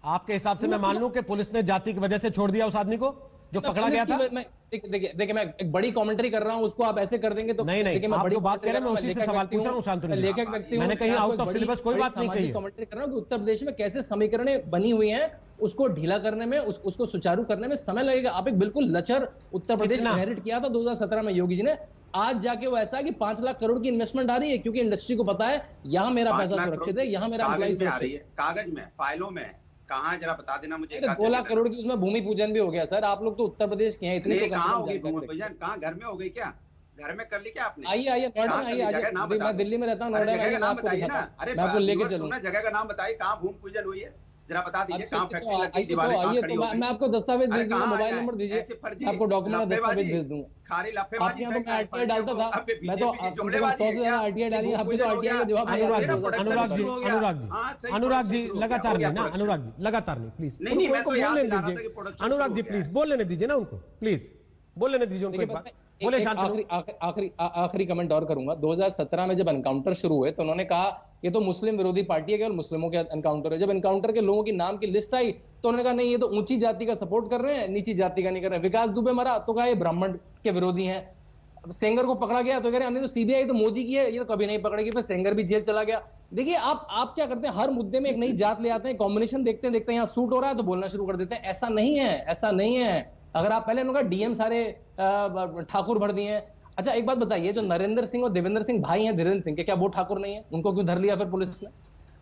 Speaker 1: आपके हिसाब से मैं मान लूं कि पुलिस ने जाति की वजह से छोड़ दिया उस आदमी को जो पकड़ा गया था?
Speaker 10: देखिए, मैं एक बड़ी कमेंटरी कर रहा हूं, उसको आप ऐसे कर देंगे तो
Speaker 1: नहीं, मैं बड़ी बात कह रहा हूं, मैं उसी से सवाल पूछ रहा हूं। शांतनु जी,
Speaker 10: लेखक व्यक्ति,
Speaker 1: मैंने कहीं आउट ऑफ सिलेबस कोई बात नहीं कही है।
Speaker 10: कमेंटरी कर रहा हूं कि उत्तर प्रदेश में कैसे समीकरणें बनी हुई हैं, उसको ढीला करने में, उसको सुचारू करने में समय लगेगा। आप एक बिल्कुल लचर उत्तर प्रदेश इनहेरिट किया था 2017 में योगी जी ने। आज जाके वो ऐसा है कि 5 लाख करोड़ की इन्वेस्टमेंट आ रही है, क्योंकि इंडस्ट्री को पता है यहाँ मेरा पैसा सुरक्षित है, यहाँ मेरा एम्प्लॉय सुरक्षित है।
Speaker 9: कागज में, फाइलों में कहाँ, जरा बता देना मुझे।
Speaker 10: 2 लाख करोड़ की उसमें भूमि पूजन भी हो गया सर। आप लोग तो उत्तर प्रदेश के हैं, इतनी तो
Speaker 9: कहाँ होगी भूमि पूजन? कहाँ, घर में हो गई क्या? घर में कर ली क्या आपने?
Speaker 10: आइए नोएडा में आइए, मैं दिल्ली में रहता हूँ, नोएडा में
Speaker 9: नाम बताइए ना। अरे
Speaker 10: मैं आपको लेके चलूंगा।
Speaker 9: जगह का नाम बताइए, कहाँ भूमि पूजन हुई है? जरा बता दीजिए कहाँ फैक्ट्री लग गई,
Speaker 10: तो
Speaker 9: दीवारें कहाँ
Speaker 10: आइए,
Speaker 9: खड़ी
Speaker 10: तो
Speaker 9: हो गई?
Speaker 10: मैं आपको दस्तावेज
Speaker 9: अरे
Speaker 10: भेज दूंगा,
Speaker 9: कहाँ
Speaker 10: मोबाइल
Speaker 9: आया है?
Speaker 10: नंबर दीजिए,
Speaker 9: ऐसे फर्जी
Speaker 10: आपको डॉक्यूमेंट दस्तावेज
Speaker 9: लफेबाजी,
Speaker 10: भेज दूंगा।
Speaker 9: खाली
Speaker 10: आपके
Speaker 9: लफेबाजी
Speaker 10: यहाँ तो मैं
Speaker 9: करता है
Speaker 10: RTI डालता था,
Speaker 9: अब ये
Speaker 10: मैं तो
Speaker 9: बीजेपी की
Speaker 10: कम से कम 100 से ज्यादा RTI डाली, आपके तो RTI का जवाब नहीं
Speaker 1: अनुराग
Speaker 10: आता।
Speaker 1: जी, अनुराग जी, लगातार नहीं ना, अनुराग जी लगातार नहीं, प्लीज
Speaker 9: नहीं, मैं तो
Speaker 1: बोल
Speaker 9: याद
Speaker 1: लेने
Speaker 9: दिला रहा था
Speaker 1: दीजिए।
Speaker 9: कि प्रोडक्शन
Speaker 1: अनुराग जी
Speaker 9: शुरू हो
Speaker 1: प्लीज बोल लेने दीजिए ना उनको, प्लीज बोल लेने दीजिए उनको एक बार, बोले शांति।
Speaker 10: आखिरी कमेंट और करूंगा। 2017 में जब एनकाउंटर शुरू हुए तो उन्होंने कहा ये तो मुस्लिम विरोधी पार्टी है, केवल मुस्लिमों के एनकाउंटर है। जब एनकाउंटर के लोगों की नाम की लिस्ट आई तो उन्होंने कहा नहीं, ये तो ऊंची जाति का सपोर्ट कर रहे हैं, नीची जाति का नहीं कर रहे हैं। विकास दुबे मरा तो कहा ये ब्राह्मण के विरोधी हैं। सेंगर को पकड़ा गया तो कह रहे हमने तो सीबीआई तो मोदी की है, ये तो कभी नहीं पकड़ेगी, फिर सेंगर भी जेल चला गया। देखिए आप क्या करते हैं, हर मुद्दे में एक नई जात ले आते हैं, कॉम्बिनेशन देखते हैं यहाँ सूट हो रहा है तो बोलना शुरू कर देते हैं। ऐसा नहीं है, ऐसा नहीं है। अगर आप पहले उनका डीएम सारे ठाकुर भर दिए हैं। अच्छा एक बात बताइए, जो नरेंद्र सिंह और देवेंद्र सिंह भाई हैं धीरेन्द्र सिंह के, क्या वो ठाकुर नहीं है? उनको क्यों धर लिया फिर पुलिस ने?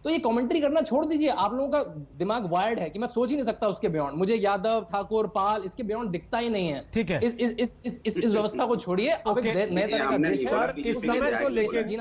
Speaker 10: तो ये कमेंट्री करना छोड़ दीजिए। आप लोगों का दिमाग वायर्ड है कि मैं सोच ही नहीं सकता उसके बियॉन्ड। मुझे यादव, ठाकुर, पाल इसके बियॉन्ड दिखता ही नहीं है।
Speaker 1: ठीक है,
Speaker 10: इस व्यवस्था को छोड़िए। अब एक नए तरह का देश है।
Speaker 1: सर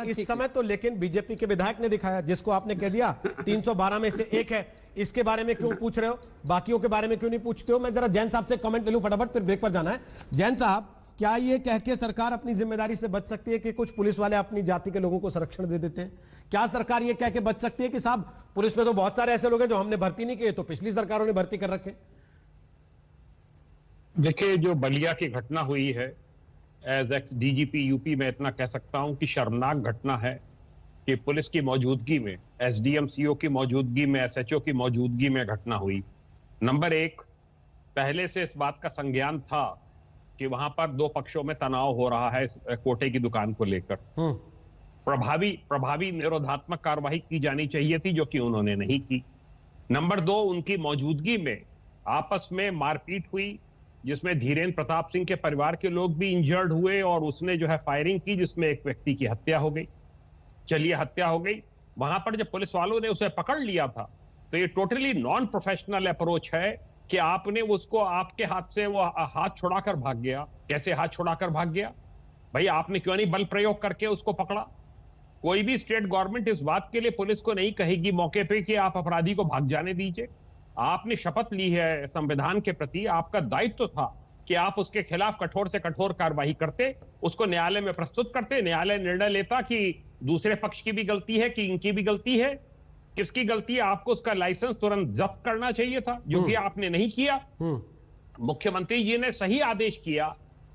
Speaker 1: इस समय तो लेकिन बीजेपी के विधायक ने दिखाया, जिसको आपने कह दिया 312 में से एक है, इसके बारे में क्यों पूछ रहे हो? बाकियों के बारे में क्यों नहीं पूछते हो? मैं जरा जैन साहब से कमेंट ले लूं फटाफट, फिर ब्रेक पर जाना है। जैन साहब, क्या ये कह के सरकार अपनी जिम्मेदारी से बच सकती है कि कुछ पुलिस वाले अपनी जाति के लोगों को संरक्षण दे देते हैं? क्या सरकार ये कह के बच सकती है कि साहब पुलिस में तो बहुत सारे ऐसे लोग हैं जो हमने भर्ती नहीं किए, तो पिछली सरकारों ने भर्ती कर रखे?
Speaker 11: देखिए, जो बलिया की घटना हुई है, एज एक्स डीजीपी यूपी में इतना कह सकता हूं कि शर्मनाक घटना है कि पुलिस की मौजूदगी में, एसडीएम सीओ की मौजूदगी में, एसएचओ की मौजूदगी में घटना हुई। नंबर एक, पहले से इस बात का संज्ञान था कि वहां पर दो पक्षों में तनाव हो रहा है कोटे की दुकान को लेकर। प्रभावी निरोधात्मक कार्रवाई की जानी चाहिए थी, जो कि उन्होंने नहीं की। नंबर दो, उनकी मौजूदगी में आपस में मारपीट हुई, जिसमें धीरेन्द्र प्रताप सिंह के परिवार के लोग भी इंजर्ड हुए और उसने जो है फायरिंग की, जिसमें एक व्यक्ति की हत्या हो गई। चलिए हत्या हो गई, वहां पर जब पुलिस वालों ने उसे पकड़ लिया था तो ये टोटली नॉन प्रोफेशनल अप्रोच है कि आपने उसको, आपके हाथ से वो हाथ छुड़ाकर भाग गया। कैसे हाथ छुड़ाकर भाग गया भाई? आपने क्यों नहीं बल प्रयोग करके उसको पकड़ा? कोई भी स्टेट गवर्नमेंट इस बात के लिए पुलिस को नहीं कहेगी मौके पे कि आप अपराधी को भाग जाने दीजिए। आपने शपथ ली है संविधान के प्रति, आपका दायित्व था कि आप उसके खिलाफ कठोर से कठोर कार्रवाई करते, उसको न्यायालय में प्रस्तुत करते, न्यायालय निर्णय लेता कि दूसरे पक्ष की भी गलती है कि इनकी भी गलती है, किसकी गलती है। आपको उसका लाइसेंस तुरंत जब्त करना चाहिए था, जो कि आपने नहीं किया। मुख्यमंत्री जी ने सही आदेश किया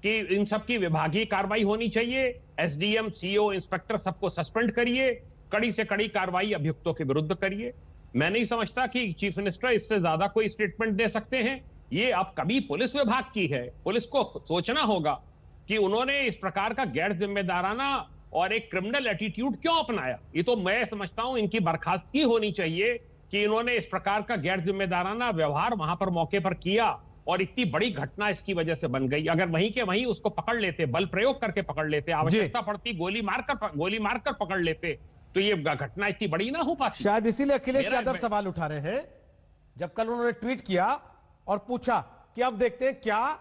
Speaker 11: कि इन सब की विभागीय कार्रवाई होनी चाहिए, एसडीएम, सीओ, इंस्पेक्टर सबको सस्पेंड करिए, कड़ी से कड़ी कार्रवाई अभियुक्तों के विरुद्ध करिए। मैं नहीं समझता कि चीफ मिनिस्टर इससे ज्यादा कोई स्टेटमेंट दे सकते हैं। ये अब कभी पुलिस विभाग की है, पुलिस को सोचना होगा कि उन्होंने इस प्रकार का गैर जिम्मेदाराना और एक क्रिमिनल एटीट्यूड क्यों अपनाया। ये तो मैं समझता हूं इनकी बर्खास्तगी होनी चाहिए कि इन्होंने इस प्रकार का गैर जिम्मेदाराना व्यवहार वहां पर मौके पर किया और इतनी बड़ी घटना इसकी वजह से बन गई। अगर वहीं के वहीं उसको पकड़ लेते, बल प्रयोग करके पकड़ लेते, आवश्यकता पड़ती गोली मारकर पकड़ लेते, तो ये घटना इतनी बड़ी ना हो पाती।
Speaker 1: शायद इसीलिए अखिलेश यादव सवाल उठा रहे हैं, जब कल उन्होंने ट्वीट किया और पूछा कि अब देखते हैं क्या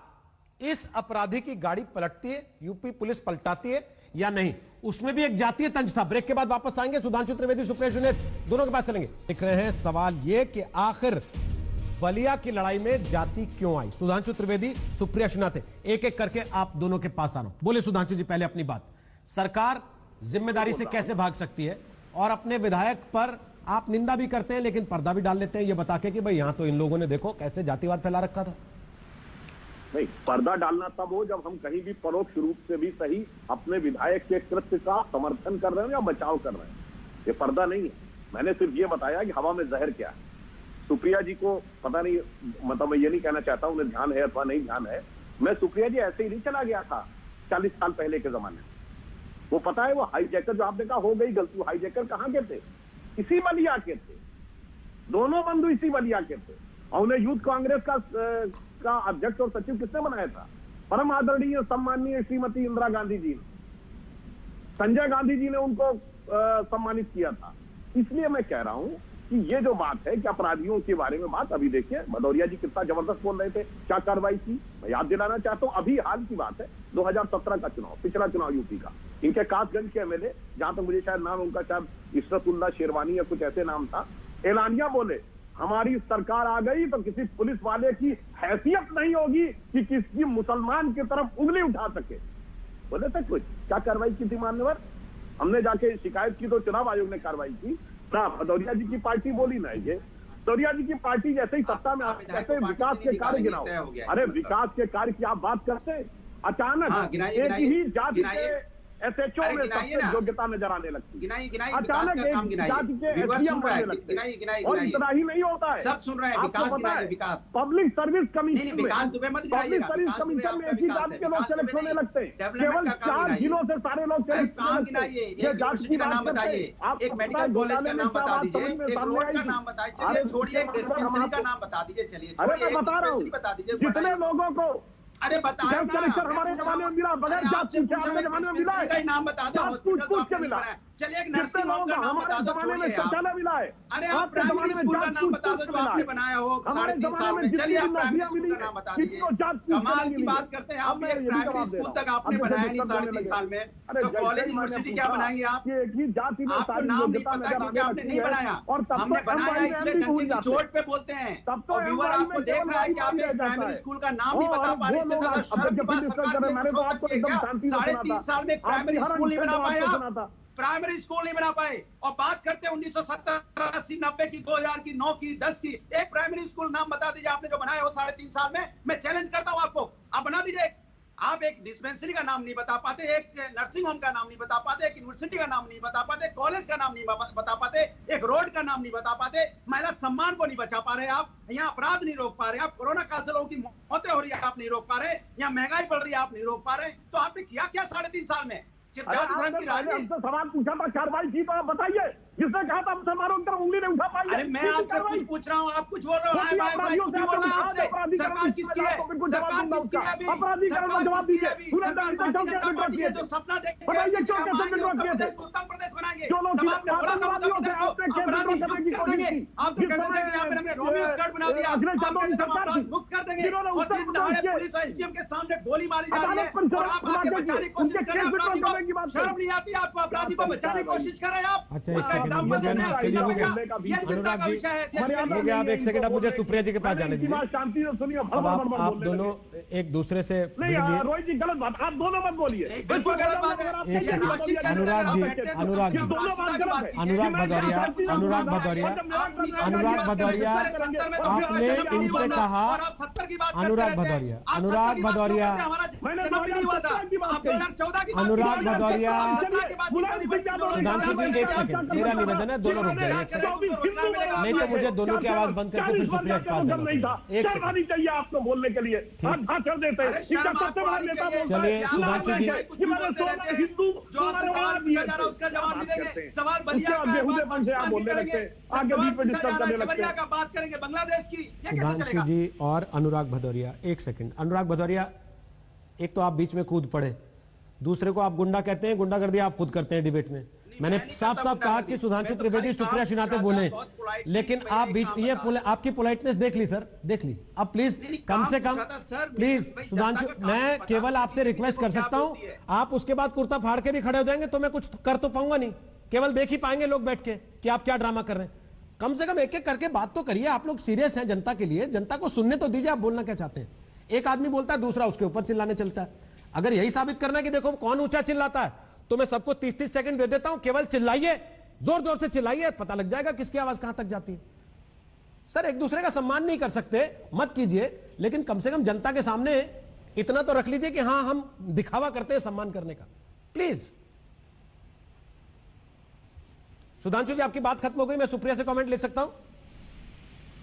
Speaker 1: इस अपराधी की गाड़ी पलटती है, यूपी पुलिस पलटाती है या नहीं। उसमें भी एक जातीय तंज था। ब्रेक के बाद वापस आएंगे, सुधांशु त्रिवेदी, सुप्रिया सुनील दोनों के पास चलेंगे। देख रहे हैं सवाल ये कि आखिर बलिया की लड़ाई में जाति क्यों आई। सुधांशु त्रिवेदी, सुप्रिया सुनील, एक एक करके आप दोनों के पास आ रहा हूं। बोले सुधांशु जी पहले अपनी बात। सरकार जिम्मेदारी से कैसे भाग सकती है, और अपने विधायक पर आप निंदा भी करते हैं लेकिन पर्दा भी डाल लेते हैं ये बता के कि भाई यहां तो इन लोगों ने देखो कैसे जातिवाद फैला रखा था।
Speaker 5: नहीं, पर्दा डालना तब हो जब हम कहीं भी परोक्ष रूप से भी सही अपने विधायक के कृत्य का समर्थन कर रहे हैं या बचाव कर रहे हैं। ये पर्दा नहीं है। मैंने सिर्फ ये बताया कि हवा में जहर क्या है। सुप्रिया जी को पता नहीं, मतलब मैं ये नहीं कहना चाहता उन्हें ध्यान है अथवा नहीं ध्यान है। मैं सुप्रिया जी ऐसे ही नहीं चला गया था 40 साल पहले के जमाने में। वो पता है, वो हाईजैकर जो आपने कहा हो गई गलती, हाईजैकर कहां के थे? इसी बलिया के थे। दोनों बंधु इसी बलिया के थे। और उन्हें यूथ कांग्रेस का अध्यक्ष और सचिव किसने बनाया था? परम आदरणीय सम्माननीय श्रीमती इंदिरा गांधी जी ने, संजय गांधी जी ने उनको सम्मानित किया था। इसलिए मैं कह रहा हूं कि ये जो बात है कि अपराधियों के बारे में बात, अभी देखिए भदौरिया जी कितना जबरदस्त बोल रहे थे, क्या कार्रवाई की। मैं याद दिलाना चाहता हूं, अभी हाल की बात है 2017 का चुनाव, पिछला चुनाव यूपी का। इनके कासगंज के एमएलए, जहां तक मुझे शायद नाम उनका शायद इशरतुल्ला शेरवानी या कुछ ऐसे नाम था, एलानिया बोले हमारी सरकार आ गई तो किसी पुलिस वाले की हैसियत नहीं होगी कि किसी मुसलमान की तरफ उंगली उठा सके। बोले थे कुछ क्या कार्रवाई की थी मान्यवर? हमने जाके शिकायत की तो चुनाव आयोग ने कार्रवाई की ना। भदौरिया जी की पार्टी बोली ना, ये भदौरिया जी की पार्टी जैसे ही सत्ता में आती है विकास के कार्य गिनाओ। अरे विकास के कार्य की आप बात करते, अचानक एक ही जाति के एसएचओ में सबसे योग्यता नजर आने लगती है। अचानक एक जाति के एसडीएम बनने लगते हैं। और इतना ही नहीं होता है,
Speaker 9: सब सुन रहे हैं,
Speaker 5: आपको पता है पब्लिक सर्विस कमीशन में पब्लिक सर्विस कमीशन में एक ही जाति के लोग सेलेक्ट होने लगते हैं। केवल 4 जिलों से सारे लोग सेलेक्ट होने लगते हैं। ये जाति की बात करते हैं। आप
Speaker 9: एक मेडिकल कॉलेज का नाम बता दीजिए, एक रोड का नाम बताइए, चलिए छोड़िए, एक डिस्पेंसरी का नाम बता दीजिए, चलिए
Speaker 5: अरे मैं बता रहा हूँ जितने लोगों को
Speaker 9: अरे बताओ ना,
Speaker 5: हमारे जमाने में मिला बगैर जात पूछे हमारे जमाने में मिला है,
Speaker 9: नाम बता दो,
Speaker 5: पूछ के मिला।
Speaker 9: चलिए एक नर्सिंग होम का नाम बता दो, छोड़िए
Speaker 5: शौचालय मिला है।
Speaker 9: अरे आप प्राइमरी स्कूल का नाम बता दो जो आपने बनाया हो 3.5 साल में। चलिए आप प्राइमरी स्कूल का नाम बता दीजिए। कमाल की बात करते हैं आप, एक प्राइमरी स्कूल तक आपने बनाया नहीं 3.5 साल में, तो कॉलेज यूनिवर्सिटी क्या बनाएंगे आप? आपको नाम नहीं पता क्योंकि आपने नहीं बनाया, हमने बनाया इसलिए डंके की चोट पे बोलते हैं। और व्यूअर आपको देख रहा है कि आप एक प्राइमरी स्कूल का नाम नहीं बता पा रहे, इससे ज्यादा शर्म की बात सरकार ने कुछ हो सकती है क्या? 3.5 साल में प्राइमरी स्कूल नहीं बना पाए आप, प्राइमरी स्कूल नहीं बना पाए। और बात करते हैं 1970, 80, 90 की, 2000 की, 9 की, 10 की, एक प्राइमरी स्कूल नाम बता दीजिए आपने जो बनाया हो 3.5 साल में। मैं चैलेंज करता हूं आपको, आप बना दीजिए। आप एक डिस्पेंसरी का नाम नहीं बता पाते, एक नर्सिंग होम का नाम नहीं बता पाते, एक यूनिवर्सिटी का नाम नहीं बता पाते, कॉलेज का नाम नहीं बता पाते, एक रोड का नाम नहीं बता पाते, महिला सम्मान को नहीं बचा पा रहे आप, यहाँ अपराध नहीं रोक पा रहे आप, कोरोना काल से लोगों की मौतें हो रही है आप नहीं रोक पा रहे, यहाँ महंगाई बढ़ रही है आप नहीं रोक पा रहे। तो आपने किया क्या 3.5 साल में?
Speaker 5: सवाल पूछा था, कार्रवाई की तो आप बताइए। जिसने कहा था मुसलमानों की तरफ उंगली नहीं उठा पाई।
Speaker 9: अरे मैं आपसे कुछ पूछ रहा हूँ, आप कुछ बोल रहे हो, सरकार किसकी है? सरकार किसकी है?
Speaker 5: अपराधीकरण का जवाब दीजिए।
Speaker 9: जो सपना देखते हैं
Speaker 5: बताइए क्यों कैसे विड्रॉ किए थे?
Speaker 9: उत्तर प्रदेश बनाएंगे,
Speaker 5: जो लोग अपराधियों थे आपने केस विड्रॉ करने की कोशिश की।
Speaker 9: आप जो कहते थे कि यहाँ पे हमने रोमियो स्कर्ट बना दिया, आप कहते थे अपराध मुक्त कर देंगे, और दिन दहाड़े पुलिस और एसडीएम के सामने गोली मारी जा रही है और आप आके बचाने की कोशिश कर रहे हैं अपराधी को। शर्म नहीं आती आपको? अपराधी को बचाने की कोशिश कर रहे हैं आप।
Speaker 1: अच्छा अनुराग जी हो गया, आप एक सेकंड, आप मुझे सुप्रिया जी के पास जाने दीजिए।
Speaker 5: शांति से सुनिए,
Speaker 1: आप दोनों एक दूसरे से
Speaker 5: रोहित जी गलत बात, आप दोनों मत बोलिए,
Speaker 9: बिल्कुल गलत बात है।
Speaker 1: अनुराग जी, अनुराग भदौरिया आपने इनसे कहा, अनुराग भदौरिया सुधांशु जी एक सेकंड, मेरा निवेदन है दोनों रुक जाइए एक सेकंड, नहीं तो मुझे दोनों की आवाज बंद करके फिर सुप्रिया के पास जाना एक सेकंड
Speaker 5: चाहिए आपको बोलने के लिए। भाषण देते हैं,
Speaker 1: चलिए सुधांशु जी, सुधांशु जी और अनुराग भदौरिया एक सेकंड। अनुराग भदौरिया, एक तो आप बीच में कूद पड़े, दूसरे को आप गुंडा कहते हैं, गुंडागर्दी आप खुद करते हैं डिबेट में। मैंने साफ साफ कहा कि सुधांशु त्रिवेदी सुप्रिया शिनाते बोले, लेकिन आप बीच ये आपकी पोलाइटनेस देख ली सर, देख ली। अब प्लीज कम से कम प्लीज सुधांशु, मैं केवल आपसे रिक्वेस्ट कर सकता हूं, आप उसके बाद कुर्ता फाड़ के भी खड़े हो जाएंगे तो मैं कुछ कर तो पाऊंगा नहीं, केवल देख ही पाएंगे लोग बैठ के कि आप क्या ड्रामा कर रहे हैं। कम से कम एक एक करके बात तो करिए, आप लोग सीरियस हैं जनता के लिए, जनता को सुनने तो दीजिए आप बोलना क्या चाहते हैं। एक आदमी बोलता है, दूसरा उसके ऊपर चिल्लाने चलता है। अगर यही साबित करना है कि देखो कौन ऊंचा चिल्लाता है, तो मैं सबको 30-30 सेकंड दे देता हूं, केवल चिल्लाइए, जोर जोर से चिल्लाइए, पता लग जाएगा किसकी आवाज कहां तक जाती है। सर एक दूसरे का सम्मान नहीं कर सकते, मत कीजिए, लेकिन कम से कम जनता के सामने इतना तो रख लीजिए कि हां हम दिखावा करते हैं सम्मान करने का, प्लीज। सुधांशु जी आपकी बात खत्म हो गई, मैं सुप्रिया से कमेंट ले सकता हूं?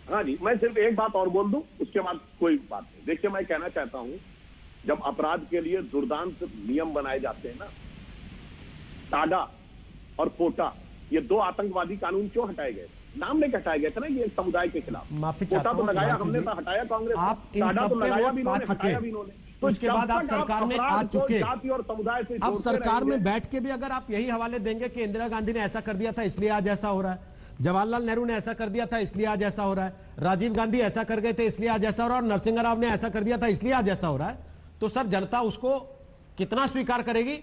Speaker 5: हाँ जी, मैं सिर्फ एक बात और बोल दूं, उसके बाद कोई बात नहीं। देखिए मैं कहना चाहता हूं, जब अपराध के लिए दुर्दांत नियम बनाए जाते हैं ना, टाडा और पोटा, ये 2 आतंकवादी कानून क्यों हटाए गए? नाम लेके हटाए गए थे ना, ये समुदाय के खिलाफ।
Speaker 1: माफी
Speaker 5: पोटा तो लगाया हमने, तो हटाया कांग्रेस,
Speaker 1: आप इन सब पे वोट पा चुके, तो उसके बाद आप सरकार में आ चुके,
Speaker 5: जाति और समुदाय से
Speaker 1: अब सरकार में बैठ के भी अगर आप यही हवाले देंगे कि इंदिरा गांधी ने ऐसा कर दिया था इसलिए आज ऐसा हो रहा है, जवाहरलाल नेहरू ने ऐसा कर दिया था इसलिए आज ऐसा हो रहा है, राजीव गांधी ऐसा कर गए थे इसलिए आज ऐसा हो रहा है, और नरसिंह राव ने ऐसा कर दिया था इसलिए आज ऐसा हो रहा है, तो सर जनता उसको कितना स्वीकार करेगी?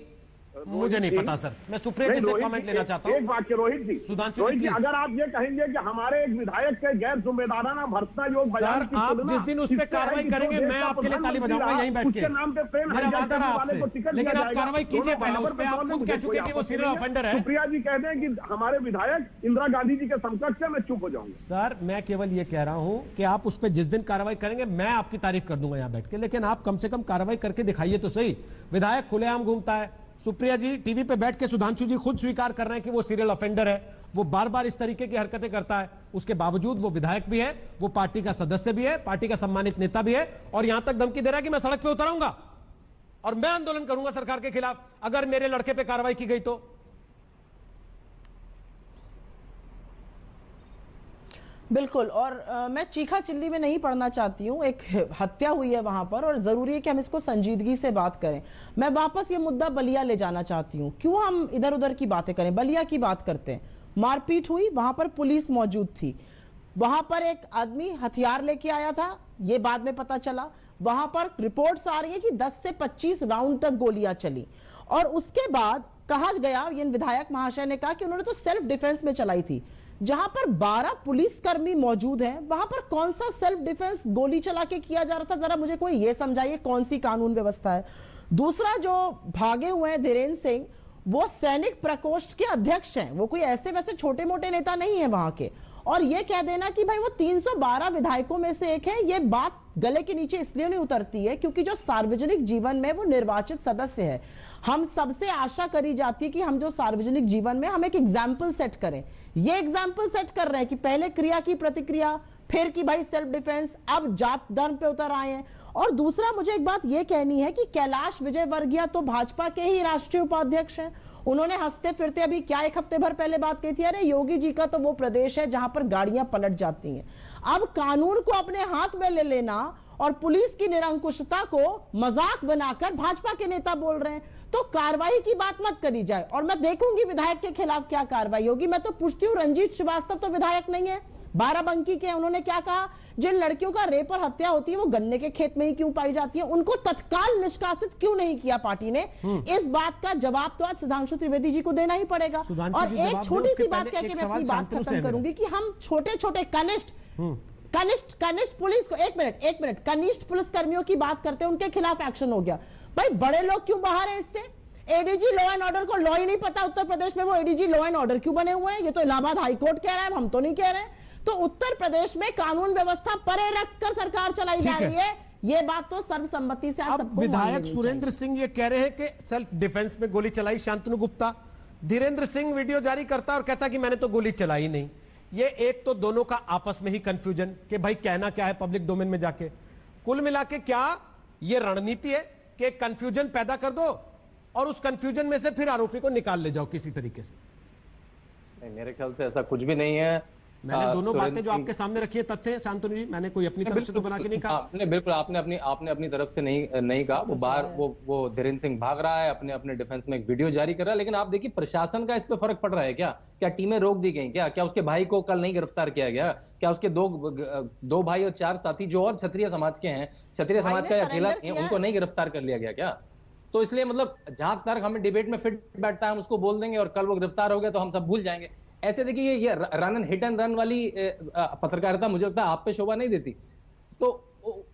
Speaker 1: मुझे नहीं पता सर, मैं सुप्रिया जी से कमेंट लेना चाहता हूँ।
Speaker 5: एक वाक्य रोहित जी,
Speaker 1: सुधांशु
Speaker 5: रोहित जी,
Speaker 1: प्लीज।
Speaker 5: अगर आप ये कहेंगे कि हमारे एक विधायक के गैर जिम्मेदाराना भर्सना योग
Speaker 1: सर, आप जिस दिन उस पे कार्रवाई करेंगे मैं आपके लिए ताली बजाऊंगा यहीं बैठ के,
Speaker 5: नाम पे प्रेम
Speaker 1: मेरा वादा रहा आपसे, लेकिन आप कार्रवाई कीजिए पहले उस पे। आप खुद कह चुके कि वो सीरियल ऑफेंडर है।
Speaker 5: सुप्रिया जी कहते हैं कि हमारे विधायक इंदिरा गांधी जी के समकक्ष है, मैं चुप हो जाऊंगा।
Speaker 1: सर मैं केवल ये कह रहा हूं कि आप उस पे जिस दिन कार्रवाई करेंगे मैं आपकी तारीफ कर दूंगा यहां बैठ के, लेकिन आप कम से कम कार्रवाई करके दिखाइए तो सही। विधायक खुलेआम घूमता है, सुप्रिया जी टीवी पे बैठ के सुधांशु जी खुद स्वीकार कर रहे हैं कि वो सीरियल ऑफेंडर है, वो बार बार इस तरीके की हरकतें करता है, उसके बावजूद वो विधायक भी है, वो पार्टी का सदस्य भी है, पार्टी का सम्मानित नेता भी है, और यहां तक धमकी दे रहा है कि मैं सड़क पे उतरूंगा और मैं आंदोलन करूंगा सरकार के खिलाफ अगर मेरे लड़के पे कार्रवाई की गई तो।
Speaker 8: बिल्कुल, और मैं चीखा चिल्ली में नहीं पढ़ना चाहती हूँ, एक हत्या हुई है वहां पर और जरूरी है कि हम इसको संजीदगी से बात करें। मैं वापस ये मुद्दा बलिया ले जाना चाहती हूँ, क्यों हम इधर उधर की बातें करें, बलिया की बात करते हैं। मारपीट हुई, वहां पर पुलिस मौजूद थी, वहां पर एक आदमी हथियार लेके आया था, ये बाद में पता चला। वहां पर रिपोर्ट्स आ रही है कि 10 से 25 राउंड तक गोलियां चली, और उसके बाद कहा गया, ये विधायक महाशय ने कहा कि उन्होंने तो सेल्फ डिफेंस में चलाई थी। जहां पर 12 पुलिसकर्मी मौजूद हैं, वहां पर कौन सा सेल्फ डिफेंस गोली चला के किया जा रहा था, जरा मुझे कोई ये समझाइए कौन सी कानून व्यवस्था है। दूसरा, जो भागे हुए हैं धीरेन्द्र सिंह, वो सैनिक प्रकोष्ठ के अध्यक्ष हैं, वो कोई ऐसे वैसे छोटे मोटे नेता नहीं है वहां के। और ये कह देना कि भाई वो 312 विधायकों में से एक है, ये बात गले के नीचे इसलिए नहीं उतरती है क्योंकि जो सार्वजनिक जीवन में वो निर्वाचित सदस्य है। हम सबसे आशा करी जाती है कि हम जो सार्वजनिक जीवन में हम एक एग्जाम्पल सेट करें, ये एग्जाम्पल सेट कर रहे हैं कि पहले क्रिया की प्रतिक्रिया, फिर की भाई सेल्फ डिफेंस, अब जात धर्म पे उतर आए हैं। और दूसरा, मुझे एक बात ये कहनी है कि कैलाश विजयवर्गीय तो भाजपा के ही राष्ट्रीय उपाध्यक्ष हैं, उन्होंने हंसते फिरते अभी क्या एक हफ्ते भर पहले बात कही थी, अरे योगी जी का तो वो प्रदेश है जहां पर गाड़ियां पलट जाती हैं। अब कानून को अपने हाथ में ले लेना और पुलिस की निरंकुशता को मजाक बनाकर भाजपा के नेता बोल रहे हैं, तो कार्रवाई की बात मत करी जाए। और मैं देखूंगी विधायक के खिलाफ क्या कार्रवाई होगी। मैं तो पूछती हूँ, रंजीत श्रीवास्तव तो विधायक नहीं है, बाराबंकी के, उन्होंने क्या कहा, जिन लड़कियों का रेप और हत्या होती है वो गन्ने के खेत में ही क्यों पाई जाती है, उनको तत्काल निष्कासित क्यों नहीं किया पार्टी ने? इस बात का जवाब तो आज सुधांशु त्रिवेदी जी को देना ही पड़ेगा। और एक छोटी सी बात कह के मैं अपनी बात खत्म करूंगी कि हम छोटे छोटे कनिष्ठ पुलिस को, एक मिनट, कनिष्ठ पुलिस कर्मियों की बात करते हैं, उनके खिलाफ एक्शन हो गया, भाई बड़े लोग क्यों बाहर है इससे? एडीजी लॉ एंड ऑर्डर को लॉ ही नहीं पता उत्तर प्रदेश में, वो एडीजी लॉ एंड ऑर्डर क्यों बने हुए हैं? ये तो इलाहाबाद हाईकोर्ट कह रहा है, हम तो नहीं कह रहे हैं। तो उत्तर प्रदेश में कानून व्यवस्था परे रखकर सरकार चलाई जा रही है, ये बात तो सर्वसम्मति से
Speaker 1: अब विधायक सुरेंद्र सिंह ये कह रहे हैं कि सेल्फ डिफेंस में गोली चलाई शांतनु गुप्ता, धीरेन्द्र सिंह वीडियो जारी करता और कहता कि मैंने तो गोली चलाई नहीं। ये एक तो दोनों का आपस में ही कंफ्यूजन कि भाई कहना क्या है पब्लिक डोमेन में जाके। कुल मिला के क्या ये रणनीति है कि कंफ्यूजन पैदा कर दो और उस कंफ्यूजन में से फिर आरोपी को निकाल ले जाओ किसी तरीके से?
Speaker 10: नहीं, मेरे ख्याल से ऐसा कुछ भी नहीं है।
Speaker 1: मैंने दोनों बातें जो आपके सामने रखी है तथ्य शांतनु जी, मैंने कोई अपनी तरफ से तो बना के नहीं कहा।
Speaker 10: बिल्कुल, आपने अपनी तरफ से नहीं कहा। वो बाहर वो धीरेन्द्र सिंह भाग रहा है, अपने डिफेंस में एक वीडियो जारी कर रहा है, लेकिन आप देखिए प्रशासन का इस पे फर्क पड़ रहा है क्या? क्या टीमें रोक दी गई? क्या उसके भाई को कल नहीं गिरफ्तार किया गया? क्या उसके दो भाई और 4 साथी जो और क्षत्रिय समाज के हैं, क्षत्रिय समाज का अकेला उनको नहीं गिरफ्तार कर लिया गया क्या? तो इसलिए मतलब जहां तक हमें डिबेट में फिट बैठता है हम उसको बोल देंगे और कल वो गिरफ्तार हो गया तो हम सब भूल जाएंगे। ऐसे देखिए ये run and hit and run वाली पत्रकारिता मुझे लगता है आप पे शोभा नहीं देती। तो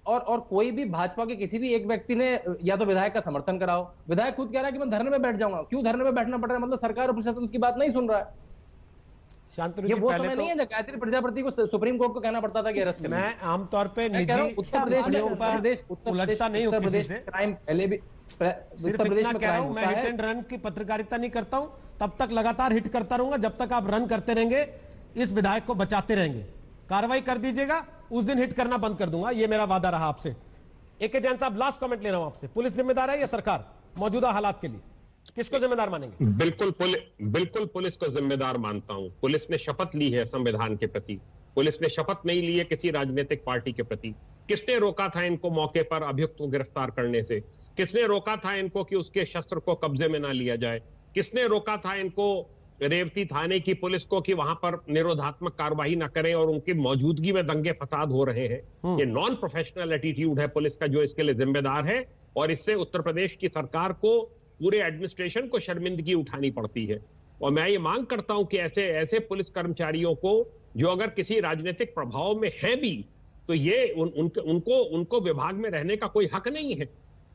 Speaker 10: और कोई भी भाजपा के किसी भी एक व्यक्ति ने या तो विधायक का समर्थन कराओ, विधायक खुद कह रहा है कि मैं धरने में बैठ जाऊंगा। क्यों धरने में बैठना पड़ रहा है? मतलब सरकार और प्रशासन उसकी बात नहीं सुन रहा है। ये वो समय नहीं है जब गायत्री प्रजापति को सुप्रीम कोर्ट को कहना पड़ता था कि अरेस्ट करें।
Speaker 1: मैं आमतौर पे
Speaker 10: निजी उत्तर प्रदेश में क्राइम पहले भी
Speaker 1: सिर्फ इतना कह रहा हूं, मैं हिट एंड रन की पत्रकारिता नहीं करता हूं, तब तक लगातार हिट करता रहूंगा जब तक आप रन करते रहेंगे, इस विधायक को बचाते रहेंगे। कार्रवाई कर दीजिएगा, उस दिन हिट करना बंद कर दूंगा, ये मेरा वादा रहा आपसे। AK जैन साहब, लास्ट कमेंट ले रहा हूं आपसे, पुलिस जिम्मेदार है या सरकार मौजूदा हालात के लिए? किसको जिम्मेदार मानेंगे?
Speaker 12: बिल्कुल पुलिस को जिम्मेदार मानता हूं। पुलिस ने शपथ ली है संविधान के प्रति, पुलिस ने शपथ नहीं ली है किसी राजनीतिक पार्टी के प्रति। किसने रोका था इनको मौके पर अभियुक्त को गिरफ्तार करने से? किसने रोका था इनको कि उसके शस्त्र को कब्जे में ना लिया जाए? किसने रोका था इनको रेवती थाने की पुलिस को कि वहां पर निरोधात्मक कार्रवाई ना करें और उनकी मौजूदगी में दंगे फसाद हो रहे हैं? ये नॉन प्रोफेशनल एटीट्यूड है पुलिस का जो इसके लिए जिम्मेदार है, और इससे उत्तर प्रदेश की सरकार को पूरे एडमिनिस्ट्रेशन को शर्मिंदगी उठानी पड़ती है। और मैं ये मांग करता हूं कि ऐसे ऐसे पुलिस कर्मचारियों को जो अगर किसी राजनीतिक प्रभाव में है भी, तो ये उनको विभाग में रहने का कोई हक नहीं है।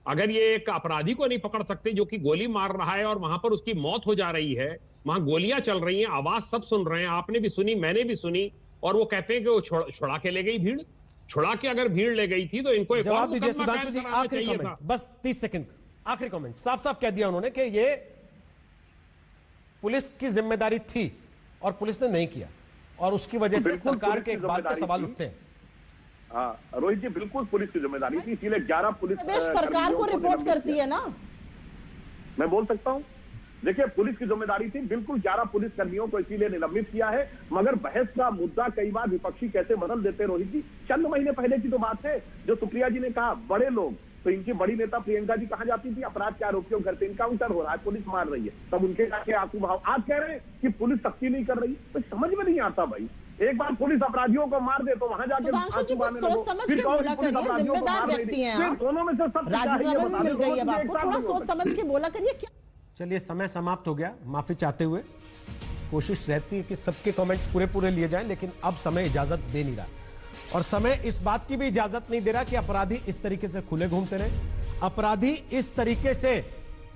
Speaker 12: अगर ये एक अपराधी को नहीं पकड़ सकते जो कि गोली मार रहा है और वहां पर उसकी मौत हो जा रही है, वहां गोलियां चल रही हैं, आवाज सब सुन रहे हैं, आपने भी सुनी, मैंने भी सुनी, और वो कहते हैं कि वो छुड़ा के ले गई भीड़। छुड़ा के अगर भीड़ ले गई थी तो इनको एक और
Speaker 1: जवाब दीजिए
Speaker 12: मुकदमा
Speaker 1: सुधांशु जी,
Speaker 12: कायम कराना
Speaker 1: आखिरी
Speaker 12: चाहिए
Speaker 1: कमेंट,
Speaker 12: था।
Speaker 1: बस 30 सेकंड, आखिरी कमेंट। साफ साफ कह दिया उन्होंने कि ये पुलिस की जिम्मेदारी थी और पुलिस ने नहीं किया, और उसकी वजह से
Speaker 5: बिल्कुल
Speaker 1: सरकार
Speaker 5: पुलिस
Speaker 1: के
Speaker 5: की
Speaker 1: इकबाल पर
Speaker 5: जिम्मेदारी
Speaker 1: सवाल
Speaker 5: थी।
Speaker 1: उठते हैं।
Speaker 5: हाँ रोहित जी, बिल्कुल पुलिस की जिम्मेदारी थी, इसीलिए 11 पुलिस
Speaker 8: प्रदेश सरकार को रिपोर्ट करती है ना।
Speaker 5: मैं बोल सकता हूं, देखिए पुलिस की जिम्मेदारी थी, बिल्कुल 11 पुलिस कर्मियों को इसीलिए निलंबित किया है। मगर बहस का मुद्दा कई बार विपक्षी कैसे बदल देते रोहित जी। चंद महीने पहले की तो बात है, जो सुप्रिया जी ने कहा बड़े लोग, तो इनकी बड़ी नेता प्रियंका जी कहां जाती थी, अपराध के आरोपियों घर पे इनकाउंटर हो रहा है, पुलिस मार रही है, तब उनके जाके आंसू भाव। आज कह रहे हैं कि पुलिस सख्ती नहीं कर रही, तो समझ में नहीं आता भाई। एक बार पुलिस अपराधियों को मार दे तो वहां जाके
Speaker 8: सुधांशु जी कुछ सोच समझ के बोला करिए, जिम्मेदार व्यक्ति हैं आप,
Speaker 5: दोनों में से सब
Speaker 8: राज्यसभा में मिल गई है आपको, थोड़ा सोच समझ के बोला करिए। क्या
Speaker 1: चलिए, समय समाप्त हो गया, माफी चाहते हुए कोशिश रहती है कि सबके कमेंट्स पूरे लिए जाएं, लेकिन अब समय इजाजत दे नहीं रहा, और समय इस बात की भी इजाजत नहीं दे रहा कि अपराधी इस तरीके से खुले घूमते रहे, अपराधी इस तरीके से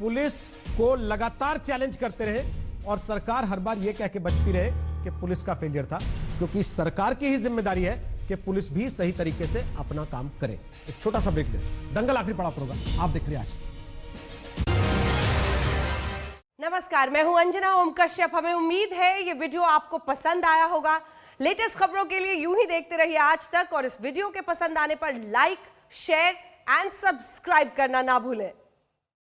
Speaker 1: पुलिस को लगातार चैलेंज करते रहे, और सरकार हर बार यह कह के बचती रहे कि पुलिस का फेलियर था, क्योंकि सरकार की ही जिम्मेदारी है कि पुलिस भी सही तरीके से अपना काम करे। एक छोटा सा ब्रेक ले, दंगल आखिरी पड़ाव पर होगा, आप देख रहे हैं आज।
Speaker 13: नमस्कार, मैं हूं अंजना ओम कश्यप। हमें उम्मीद है ये वीडियो आपको पसंद आया होगा। लेटेस्ट खबरों के लिए यूं ही देखते रहिए आज तक, और इस वीडियो के पसंद आने पर लाइक, शेयर एंड सब्सक्राइब करना ना भूलें।